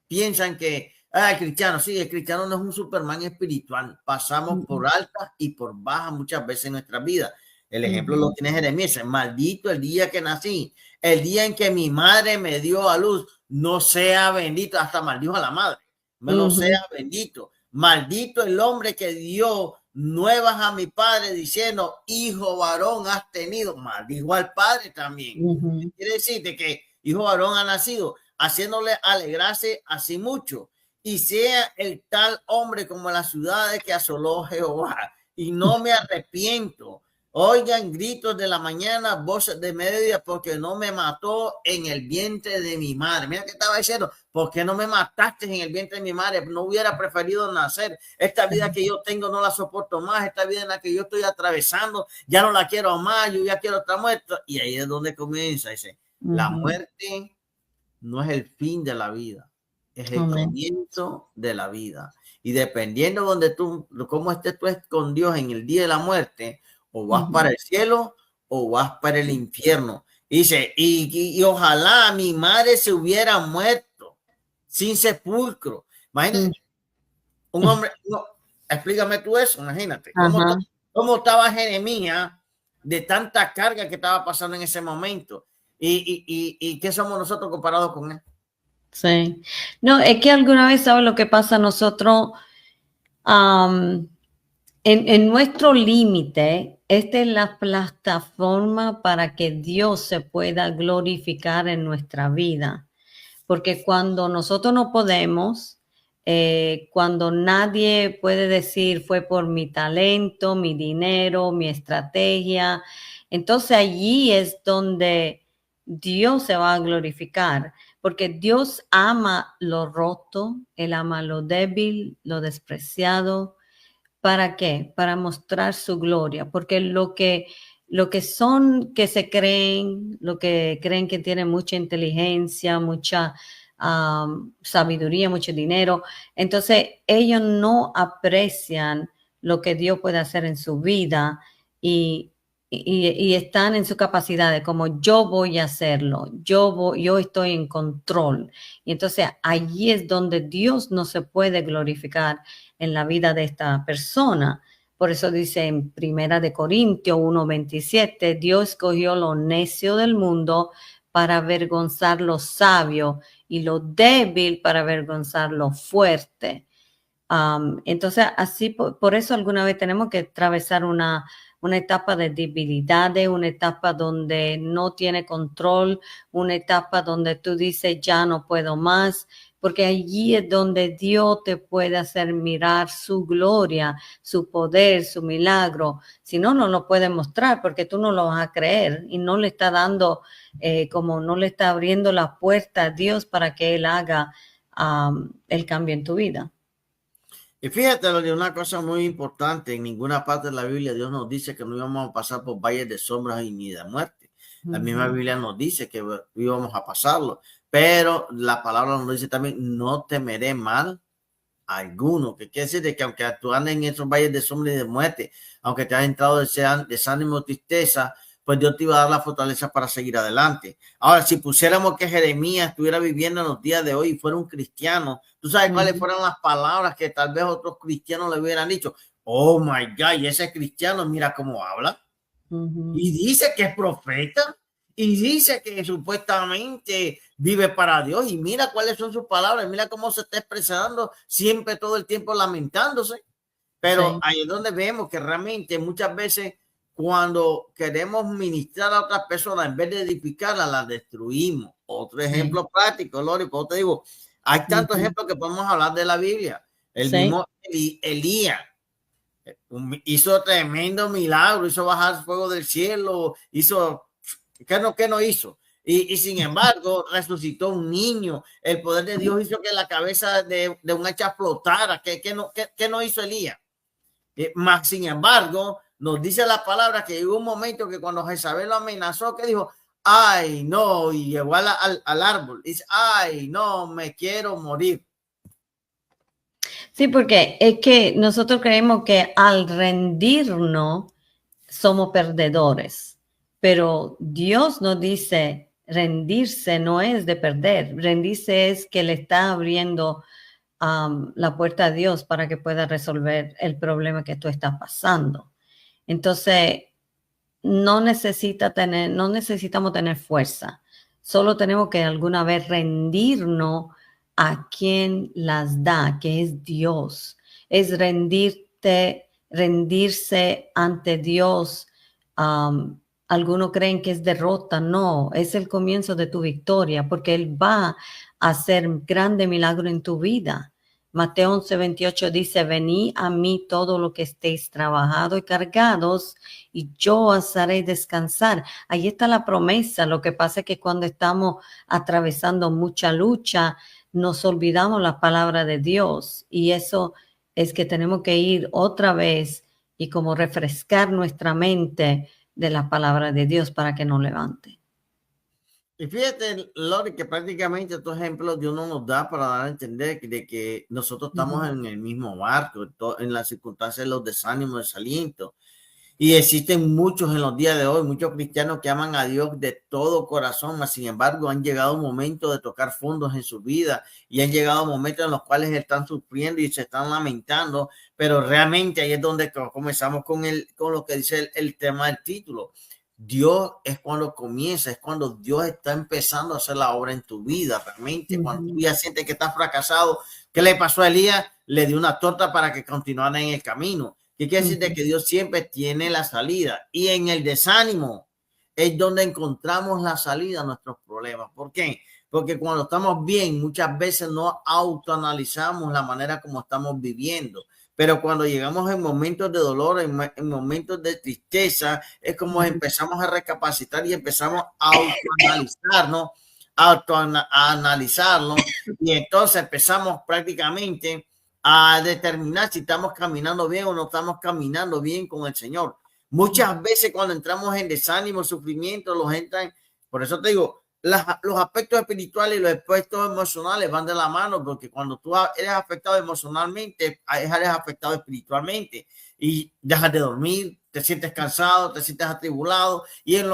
piensa en que el cristiano, sí, el cristiano no es un Superman espiritual. Pasamos por altas y por bajas muchas veces en nuestra vida. El ejemplo lo tiene Jeremías. Maldito el día que nací, el día en que mi madre me dio a luz, no sea bendito, hasta maldijo a la madre, no sea bendito. Maldito el hombre que dio nuevas a mi padre diciendo, hijo varón has tenido. Maldijo al padre también. Quiere decir de que hijo varón ha nacido, haciéndole alegrarse así mucho. Y sea el tal hombre como las ciudades que asoló Jehová. Y no me arrepiento. Oigan gritos de la mañana, voces de mediodía, porque no me mató en el vientre de mi madre. Mira que estaba diciendo, ¿por qué no me mataste en el vientre de mi madre? No hubiera preferido nacer. Esta vida que yo tengo no la soporto más. Esta vida en la que yo estoy atravesando, ya no la quiero más. Yo ya quiero estar muerto. Y ahí es donde comienza. Dice, la muerte no es el fin de la vida, es el comienzo de la vida. Y dependiendo de donde tú, cómo estés tú con Dios en el día de la muerte, o vas para el cielo o vas para el infierno. Dice, y ojalá mi madre se hubiera muerto sin sepulcro. Imagínate, un hombre, no, explícame tú eso, imagínate. ¿Cómo estaba Jeremías de tanta carga que estaba pasando en ese momento? ¿Y qué somos nosotros comparados con él? Sí. No, es que alguna vez, ¿sabes lo que pasa? Nosotros, en nuestro límite, esta es la plataforma para que Dios se pueda glorificar en nuestra vida. Porque cuando nosotros no podemos, cuando nadie puede decir fue por mi talento, mi dinero, mi estrategia, entonces allí es donde Dios se va a glorificar, porque Dios ama lo roto, Él ama lo débil, lo despreciado. ¿Para qué? Para mostrar su gloria, porque lo que son que se creen, lo que creen que tienen mucha inteligencia, mucha sabiduría, mucho dinero, entonces ellos no aprecian lo que Dios puede hacer en su vida y están en su capacidad de como yo voy a hacerlo, yo estoy en control. Y entonces allí es donde Dios no se puede glorificar en la vida de esta persona. Por eso dice en Primera de Corintios 1:27, Dios escogió lo necio del mundo para avergonzar lo sabio y lo débil para avergonzar lo fuerte. Entonces, así por eso alguna vez tenemos que atravesar una etapa de debilidades, una etapa donde no tiene control, una etapa donde tú dices ya no puedo más, porque allí es donde Dios te puede hacer mirar su gloria, su poder, su milagro. Si no, no lo puede mostrar porque tú no lo vas a creer y no le está dando, como no le está abriendo la puerta a Dios para que Él haga el cambio en tu vida. Y fíjate, Loli, una cosa muy importante, en ninguna parte de la Biblia Dios nos dice que no íbamos a pasar por valles de sombras y ni de muerte. La misma Biblia nos dice que íbamos a pasarlo, pero la palabra nos dice también, no temeré mal alguno, que quiere decir de que aunque tú andes en esos valles de sombra y de muerte, aunque te has entrado de desánimo o tristeza, pues Dios te iba a dar la fortaleza para seguir adelante. Ahora, si pusiéramos que Jeremías estuviera viviendo en los días de hoy y fuera un cristiano, ¿tú sabes cuáles fueron las palabras que tal vez otros cristianos le hubieran dicho? Oh my God, y ese cristiano, mira cómo habla. Y dice que es profeta. Y dice que supuestamente vive para Dios. Y mira cuáles son sus palabras. Mira cómo se está expresando siempre, todo el tiempo lamentándose. Pero ahí es donde vemos que realmente muchas veces cuando queremos ministrar a otras personas, en vez de edificarlas, las destruimos. Otro ejemplo práctico, Lori, pues te digo, hay tantos ejemplos que podemos hablar de la Biblia. El mismo Elías hizo tremendo milagro, hizo bajar fuego del cielo, hizo, ¿qué no hizo? Y sin embargo, resucitó un niño. El poder de Dios hizo que la cabeza de un hacha flotara. ¿Qué no hizo Elías? Más sin embargo, nos dice la palabra que hubo un momento que cuando Jezabel lo amenazó, que dijo, ay, no, y llegó al árbol. Dice, ay, no, me quiero morir. Sí, porque es que nosotros creemos que al rendirnos somos perdedores, pero Dios nos dice, rendirse no es de perder, rendirse es que le está abriendo la puerta a Dios para que pueda resolver el problema que tú estás pasando. Entonces, no necesitamos tener fuerza, solo tenemos que alguna vez rendirnos a quien las da, que es Dios. Es rendirse ante Dios. Algunos creen que es derrota, no, es el comienzo de tu victoria, porque Él va a hacer grande milagro en tu vida. Mateo 11:28 dice, venid a mí todo lo que estéis trabajados y cargados, y yo os haré descansar. Ahí está la promesa. Lo que pasa es que cuando estamos atravesando mucha lucha, nos olvidamos la palabra de Dios, y eso es que tenemos que ir otra vez y como refrescar nuestra mente de la palabra de Dios para que nos levante. Y fíjate, Lori, que prácticamente estos ejemplos Dios no nos da para dar a entender de que nosotros estamos en el mismo barco, en las circunstancias de los desánimos, desalientos. Y existen muchos en los días de hoy, muchos cristianos que aman a Dios de todo corazón, mas sin embargo han llegado momentos de tocar fondos en su vida y han llegado momentos en los cuales están sufriendo y se están lamentando, pero realmente ahí es donde comenzamos con lo que dice el tema del título. Dios es cuando comienza, es cuando Dios está empezando a hacer la obra en tu vida, realmente. Cuando tú ya sientes que estás fracasado, ¿qué le pasó a Elías? Le dio una torta para que continuara en el camino. ¿Qué quiere decir? De que Dios siempre tiene la salida, y en el desánimo es donde encontramos la salida a nuestros problemas. ¿Por qué? Porque cuando estamos bien, muchas veces no autoanalizamos la manera como estamos viviendo. Pero cuando llegamos en momentos de dolor, en momentos de tristeza, es como empezamos a recapacitar y empezamos a autoanalizarnos, y entonces empezamos prácticamente a determinar si estamos caminando bien o no estamos caminando bien con el Señor. Muchas veces cuando entramos en desánimo, sufrimiento, por eso te digo, los aspectos espirituales y los aspectos emocionales van de la mano, porque cuando tú eres afectado emocionalmente, eres afectado espiritualmente y dejas de dormir, te sientes cansado, te sientes atribulado, y en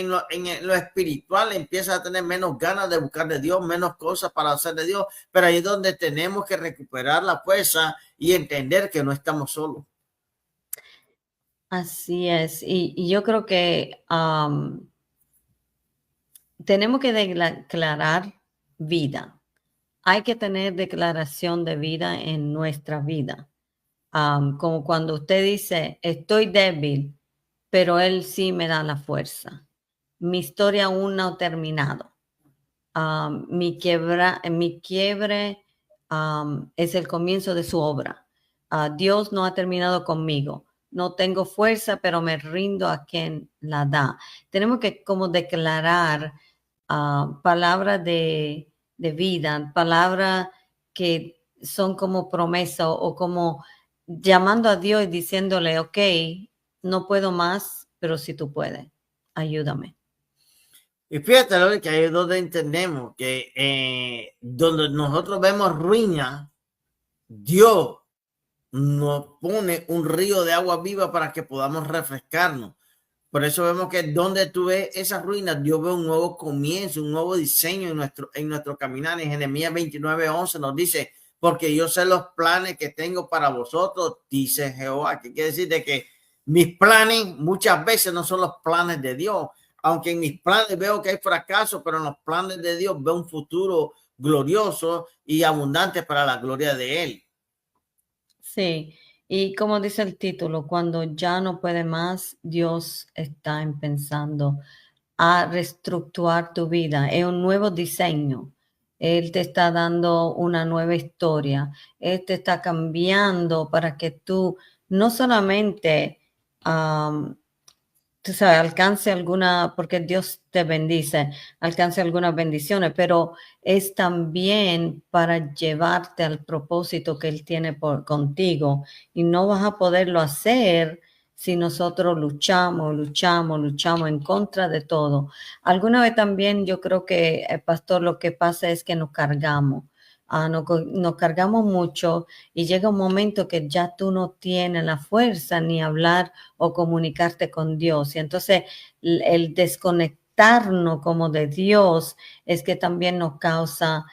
lo espiritual empiezas a tener menos ganas de buscar de Dios, menos cosas para hacer de Dios, pero ahí es donde tenemos que recuperar la fuerza y entender que no estamos solos. Así es, y yo creo que tenemos que declarar vida. Hay que tener declaración de vida en nuestra vida. Como cuando usted dice, estoy débil, pero Él sí me da la fuerza. Mi historia aún no ha terminado. mi quiebre es el comienzo de su obra. Dios no ha terminado conmigo. No tengo fuerza, pero me rindo a quien la da. Tenemos que como declarar palabras de vida, palabras que son como promesa o como llamando a Dios y diciéndole, ok, no puedo más, pero si tú puedes, ayúdame. Y fíjate, Lori, que ahí es donde entendemos que donde nosotros vemos ruina, Dios nos pone un río de agua viva para que podamos refrescarnos. Por eso vemos que donde tú ves esas ruinas, Dios ve un nuevo comienzo, un nuevo diseño en nuestro caminar. En Jeremías 29:11 nos dice, porque yo sé los planes que tengo para vosotros, dice Jehová. ¿Qué quiere decir? De que mis planes muchas veces no son los planes de Dios. Aunque en mis planes veo que hay fracaso, pero en los planes de Dios veo un futuro glorioso y abundante para la gloria de Él. Sí, y como dice el título, cuando ya no puede más, Dios está pensando a reestructurar tu vida, es un nuevo diseño. Él te está dando una nueva historia. Él te está cambiando para que tú no solamente tú sabes, alcance alguna, porque Dios te bendice, alcance algunas bendiciones, pero es también para llevarte al propósito que Él tiene contigo. Y no vas a poderlo hacer si nosotros luchamos en contra de todo. Alguna vez también yo creo que, pastor, lo que pasa es que nos cargamos. Nos cargamos mucho y llega un momento que ya tú no tienes la fuerza ni hablar o comunicarte con Dios. Y entonces el desconectarnos como de Dios es que también nos causa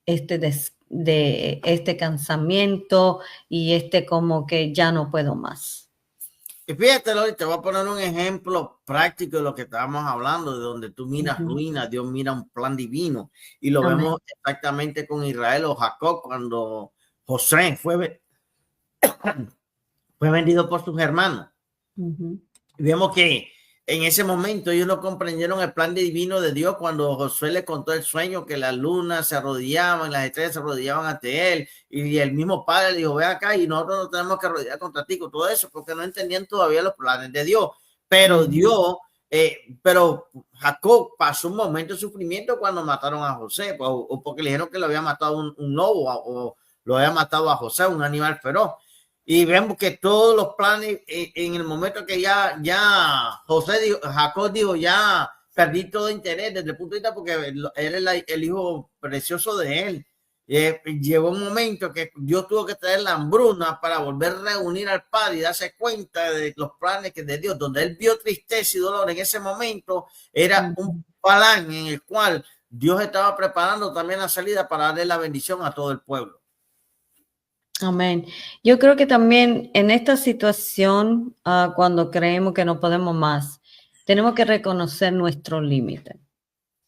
este cansamiento y como que ya no puedo más. Y fíjate, Lori, te voy a poner un ejemplo práctico de lo que estábamos hablando, de donde tú miras ruina, Dios mira un plan divino. Y lo vemos exactamente con Israel o Jacob cuando José fue vendido por sus hermanos. Y vemos que en ese momento ellos no comprendieron el plan divino de Dios cuando Josué le contó el sueño que las lunas se arrodillaban, las estrellas se arrodillaban ante él, y el mismo padre le dijo, ve acá y nosotros no tenemos que arrodillar contra ti, con todo eso, porque no entendían todavía los planes de Dios. Pero Dios, pero Jacob pasó un momento de sufrimiento cuando mataron a José, o porque le dijeron que lo había matado un lobo, o lo había matado a José, un animal feroz. Y vemos que todos los planes, en el momento que ya Jacob dijo, ya perdí todo interés desde el punto de vista porque él es el hijo precioso de él. Llegó un momento que Dios tuvo que traer la hambruna para volver a reunir al padre y darse cuenta de los planes que de Dios, donde él vio tristeza y dolor en ese momento, era un plan en el cual Dios estaba preparando también la salida para darle la bendición a todo el pueblo. Amén. Yo creo que también en esta situación, cuando creemos que no podemos más, tenemos que reconocer nuestro límite,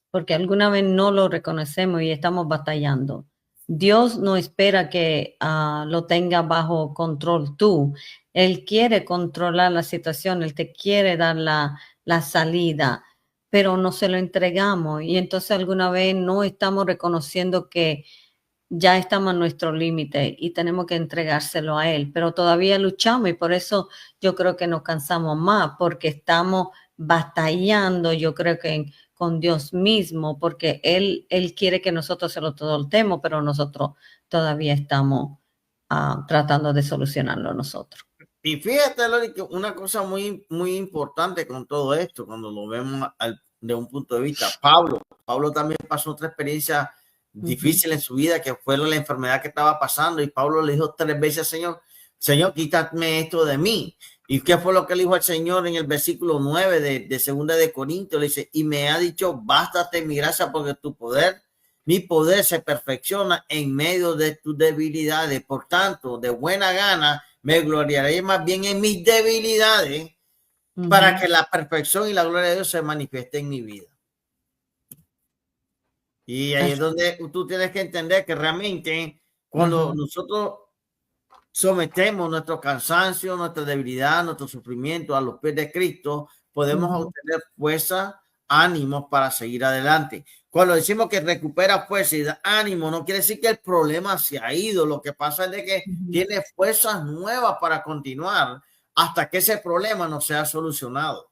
porque alguna vez no lo reconocemos y estamos batallando. Dios no espera que lo tenga bajo control tú. Él quiere controlar la situación, Él te quiere dar la salida, pero no se lo entregamos y entonces alguna vez no estamos reconociendo que ya estamos en nuestro límite y tenemos que entregárselo a Él, pero todavía luchamos y por eso yo creo que nos cansamos más, porque estamos batallando, yo creo que con Dios mismo, porque Él quiere que nosotros se lo soltemos, pero nosotros todavía estamos tratando de solucionarlo nosotros. Y fíjate, Lori, que una cosa muy, muy importante con todo esto, cuando lo vemos de un punto de vista, Pablo también pasó otra experiencia difícil en su vida, que fue la enfermedad que estaba pasando, y Pablo le dijo 3 veces al Señor, quítame esto de mí. ¿Y qué fue lo que le dijo al Señor en el versículo 9 de 2 de Corintios? Le dice, y me ha dicho, bástate mi gracia, porque mi poder se perfecciona en medio de tus debilidades. Por tanto, de buena gana me gloriaré más bien en mis debilidades, para que la perfección y la gloria de Dios se manifieste en mi vida. Y ahí es donde tú tienes que entender que realmente cuando nosotros sometemos nuestro cansancio, nuestra debilidad, nuestro sufrimiento a los pies de Cristo, podemos obtener fuerza, ánimos para seguir adelante. Cuando decimos que recupera fuerza y da ánimo, no quiere decir que el problema se ha ido. Lo que pasa es de que tiene fuerzas nuevas para continuar hasta que ese problema no sea solucionado.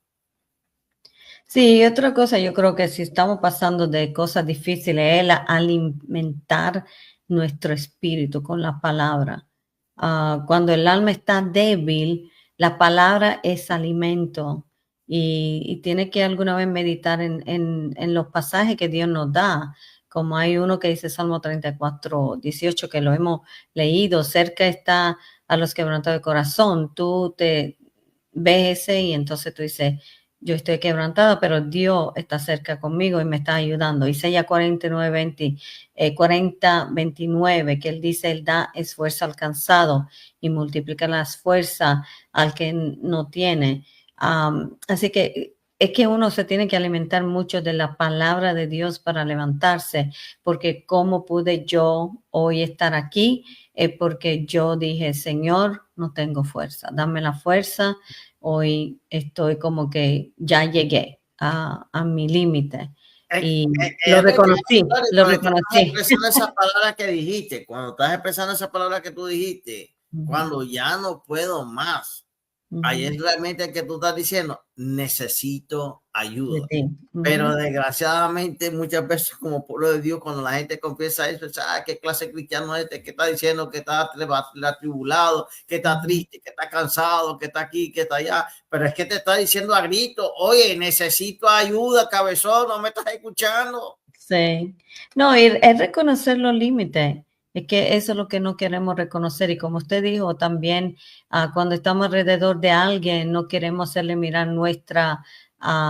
Sí, y otra cosa, yo creo que si estamos pasando de cosas difíciles, es alimentar nuestro espíritu con la palabra. Cuando el alma está débil, la palabra es alimento y tiene que alguna vez meditar en los pasajes que Dios nos da, como hay uno que dice Salmo 34:18, que lo hemos leído, cerca está a los quebrantados de corazón. Tú te ves ese y entonces tú dices, yo estoy quebrantada, pero Dios está cerca conmigo y me está ayudando. Isaías 40:29, que él dice, él da esfuerzo al cansado y multiplica las fuerzas al que no tiene. Así que es que uno se tiene que alimentar mucho de la palabra de Dios para levantarse, porque cómo pude yo hoy estar aquí, porque yo dije, Señor, no tengo fuerza, dame la fuerza. Hoy estoy como que ya llegué a mi límite y lo reconocí, lo Cuando tú estás reconocí. expresando esa palabra que dijiste, cuando estás expresando esa palabra que tú dijiste, cuando ya no puedo más, ahí es realmente que tú estás diciendo, necesito De ayuda. ti. Pero desgraciadamente muchas veces como pueblo de Dios, cuando la gente confiesa eso, ¿qué clase de cristiano es este que está diciendo que está atribulado, que está triste, que está cansado, que está aquí, que está allá? Pero es que te está diciendo a grito, oye, necesito ayuda, cabezón, no me estás escuchando. Sí. No, y es reconocer los límites. Es que eso es lo que no queremos reconocer. Y como usted dijo también, cuando estamos alrededor de alguien, no queremos hacerle mirar nuestras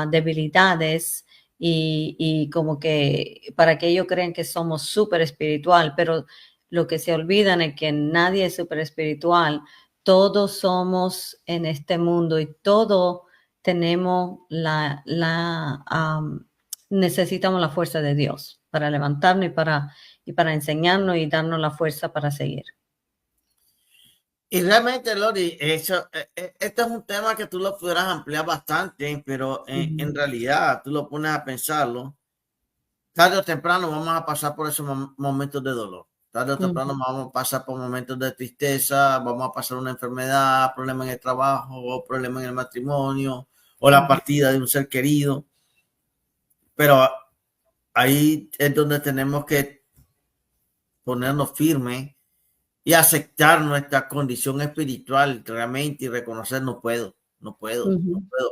debilidades y como que para que ellos crean que somos súper espiritual, pero lo que se olvidan es que nadie es súper espiritual. Todos somos en este mundo y todos tenemos necesitamos la fuerza de Dios para levantarnos y para enseñarnos y darnos la fuerza para seguir. Y realmente, Lori, este es un tema que tú lo pudieras ampliar bastante, pero en realidad tú lo pones a pensarlo, tarde o temprano vamos a pasar por esos momentos de dolor. Tarde o temprano vamos a pasar por momentos de tristeza, vamos a pasar una enfermedad, problema en el trabajo, problema en el matrimonio o la partida de un ser querido. Pero ahí es donde tenemos que ponernos firmes y aceptar nuestra condición espiritual realmente y reconocer no puedo,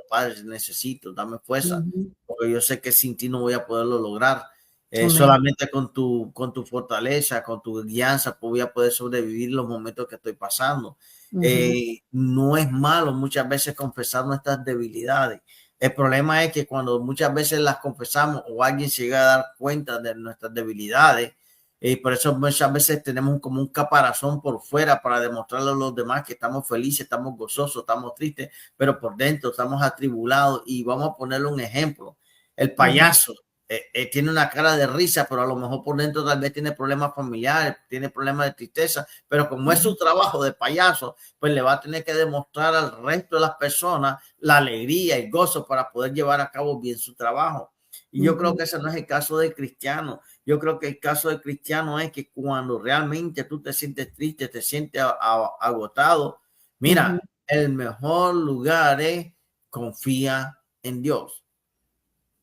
Padre, necesito, dame fuerza, porque yo sé que sin ti no voy a poderlo lograr. Solamente con tu fortaleza, con tu guianza, voy a poder sobrevivir los momentos que estoy pasando. No es malo muchas veces confesar nuestras debilidades. El problema es que cuando muchas veces las confesamos o alguien se llega a dar cuenta de nuestras debilidades, y por eso muchas veces tenemos como un caparazón por fuera para demostrarle a los demás que estamos felices, estamos gozosos, estamos tristes, pero por dentro estamos atribulados. Y vamos a ponerle un ejemplo. El payaso tiene una cara de risa, pero a lo mejor por dentro tal vez tiene problemas familiares, tiene problemas de tristeza, pero como es su trabajo de payaso, pues le va a tener que demostrar al resto de las personas la alegría y gozo para poder llevar a cabo bien su trabajo. Y yo creo que ese no es el caso del cristiano. Yo creo que el caso del cristiano es que cuando realmente tú te sientes triste, te sientes agotado, mira, el mejor lugar es confía en Dios.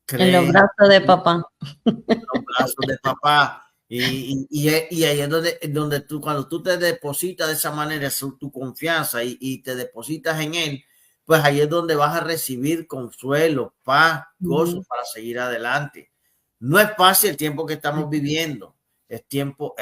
En los Cree brazos de papá. en los brazos de papá. Y ahí es donde tú, cuando tú te depositas de esa manera tu confianza y te depositas en él, pues ahí es donde vas a recibir consuelo, paz, gozo para seguir adelante. No es fácil el tiempo que estamos viviendo, es tiempo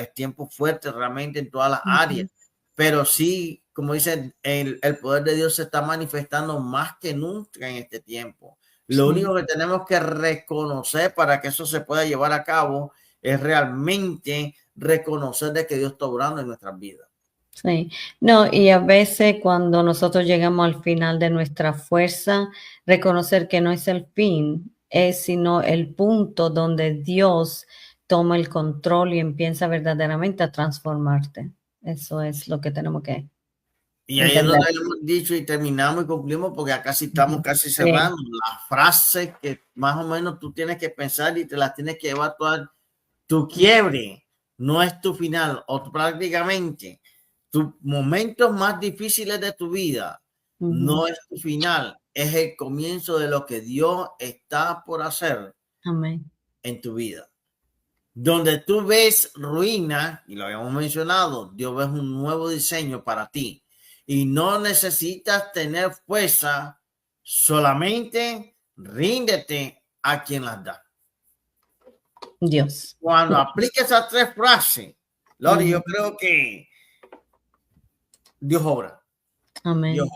fuerte realmente en todas las áreas, pero sí, como dicen, el poder de Dios se está manifestando más que nunca en este tiempo. Lo único que tenemos que reconocer para que eso se pueda llevar a cabo es realmente reconocer de que Dios está obrando en nuestras vidas. Sí, no, y a veces cuando nosotros llegamos al final de nuestra fuerza, reconocer que no es el fin, es sino el punto donde Dios toma el control y empieza verdaderamente a transformarte. Eso es lo que tenemos que Y ahí es entender. donde hemos dicho y terminamos y concluimos porque acá sí estamos casi Sí. cerrando. Las frases que más o menos tú tienes que pensar y te las tienes que llevar todas. Tu quiebre no es tu final, o prácticamente tus momentos más difíciles de tu vida Ujú. no es tu final, es el comienzo de lo que Dios está por hacer Amén. en tu vida. Donde tú ves ruina, y lo habíamos mencionado, Dios ve un nuevo diseño para ti. Y no necesitas tener fuerza, solamente ríndete a quien las da. Dios. Cuando apliques esas tres frases, Lori, Ujú. yo creo que Dios obra. Dios Amén. obra.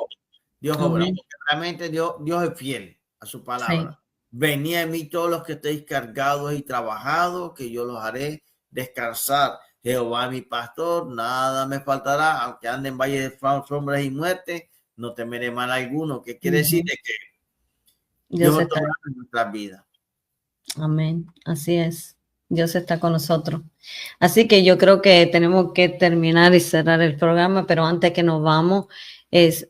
Dios obra. Amén. Porque realmente Dios es fiel a su Sí. palabra. Venid a mí todos los que estéis cargados y trabajados, que yo los haré descansar. Jehová mi pastor, nada me faltará, aunque ande en valle de sombras y muerte, no temeré mal alguno. ¿Qué quiere decir? Ujú. De que Dios Dios está está. obrando en nuestras vidas. Amén. Así es. Dios está con nosotros. Así que yo creo que tenemos que terminar y cerrar el programa, pero antes que nos vamos,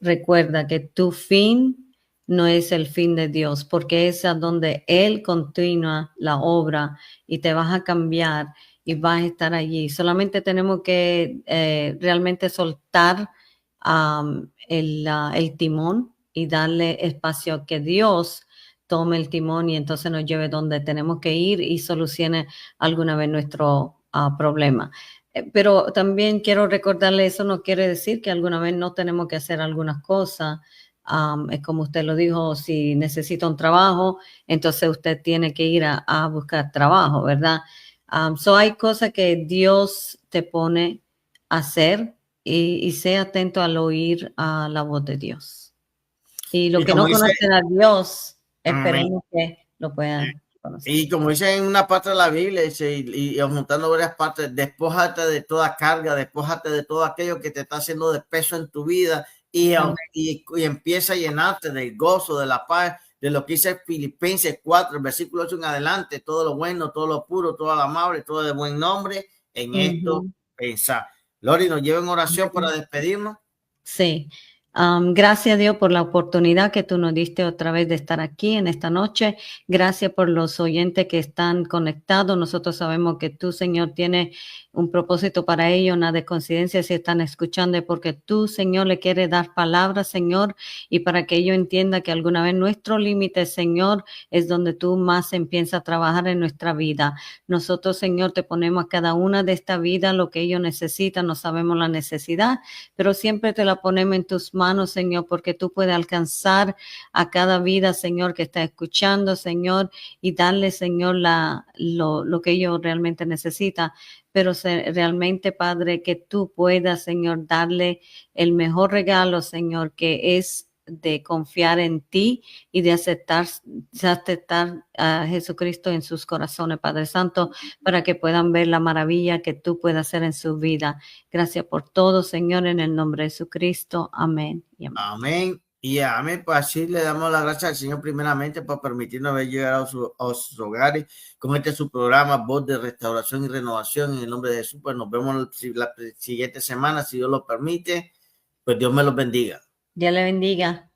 recuerda que tu fin no es el fin de Dios, porque es a donde Él continúa la obra y te vas a cambiar y vas a estar allí. Solamente tenemos que realmente soltar el timón y darle espacio a que Dios tome el timón y entonces nos lleve donde tenemos que ir y solucione alguna vez nuestro problema. Pero también quiero recordarle, eso no quiere decir que alguna vez no tenemos que hacer algunas cosas. Es como usted lo dijo, si necesita un trabajo, entonces usted tiene que ir a buscar trabajo, ¿verdad? Hay cosas que Dios te pone a hacer y sea atento al oír a la voz de Dios. Y lo Y que como no dice, conocen a Dios, amén. esperemos que lo puedan conocer. Y como dice en una parte de la Biblia, dice, y juntando varias partes, despójate de toda carga, despójate de todo aquello que te está haciendo de peso en tu vida Amén. y empieza a llenarte del gozo, de la paz, de lo que dice Filipenses 4, el versículo 8 en adelante, todo lo bueno, todo lo puro, todo lo amable, todo de buen nombre, en esto Ujú. pensar. Lori, nos lleva en oración para Amén. despedirnos. Sí. Gracias a Dios por la oportunidad que tú nos diste otra vez de estar aquí en esta noche. Gracias por los oyentes que están conectados. Nosotros sabemos que tú, Señor, tienes un propósito para ellos, una de coincidencia si están escuchando, porque tú, Señor, le quieres dar palabras, Señor, y para que ellos entiendan que alguna vez nuestro límite, Señor, es donde tú más empiezas a trabajar en nuestra vida. Nosotros, Señor, te ponemos a cada una de esta vida lo que ellos necesitan, no sabemos la necesidad, pero siempre te la ponemos en tus manos, Señor, porque tú puedes alcanzar a cada vida, Señor, que está escuchando, Señor, y darle, Señor, lo que ellos realmente necesitan. Pero realmente, Padre, que tú puedas, Señor, darle el mejor regalo, Señor, que es de confiar en ti y de aceptar a Jesucristo en sus corazones, Padre Santo, para que puedan ver la maravilla que tú puedes hacer en su vida. Gracias por todo, Señor, en el nombre de Jesucristo. Amén y amén. Amén. Y amén, pues así le damos las gracias al Señor primeramente por permitirnos haber llegado a sus hogares con este su programa, Voz de Restauración y Renovación. En el nombre de Jesús, pues nos vemos la siguiente semana, si Dios lo permite. Pues Dios me los bendiga. Dios le bendiga.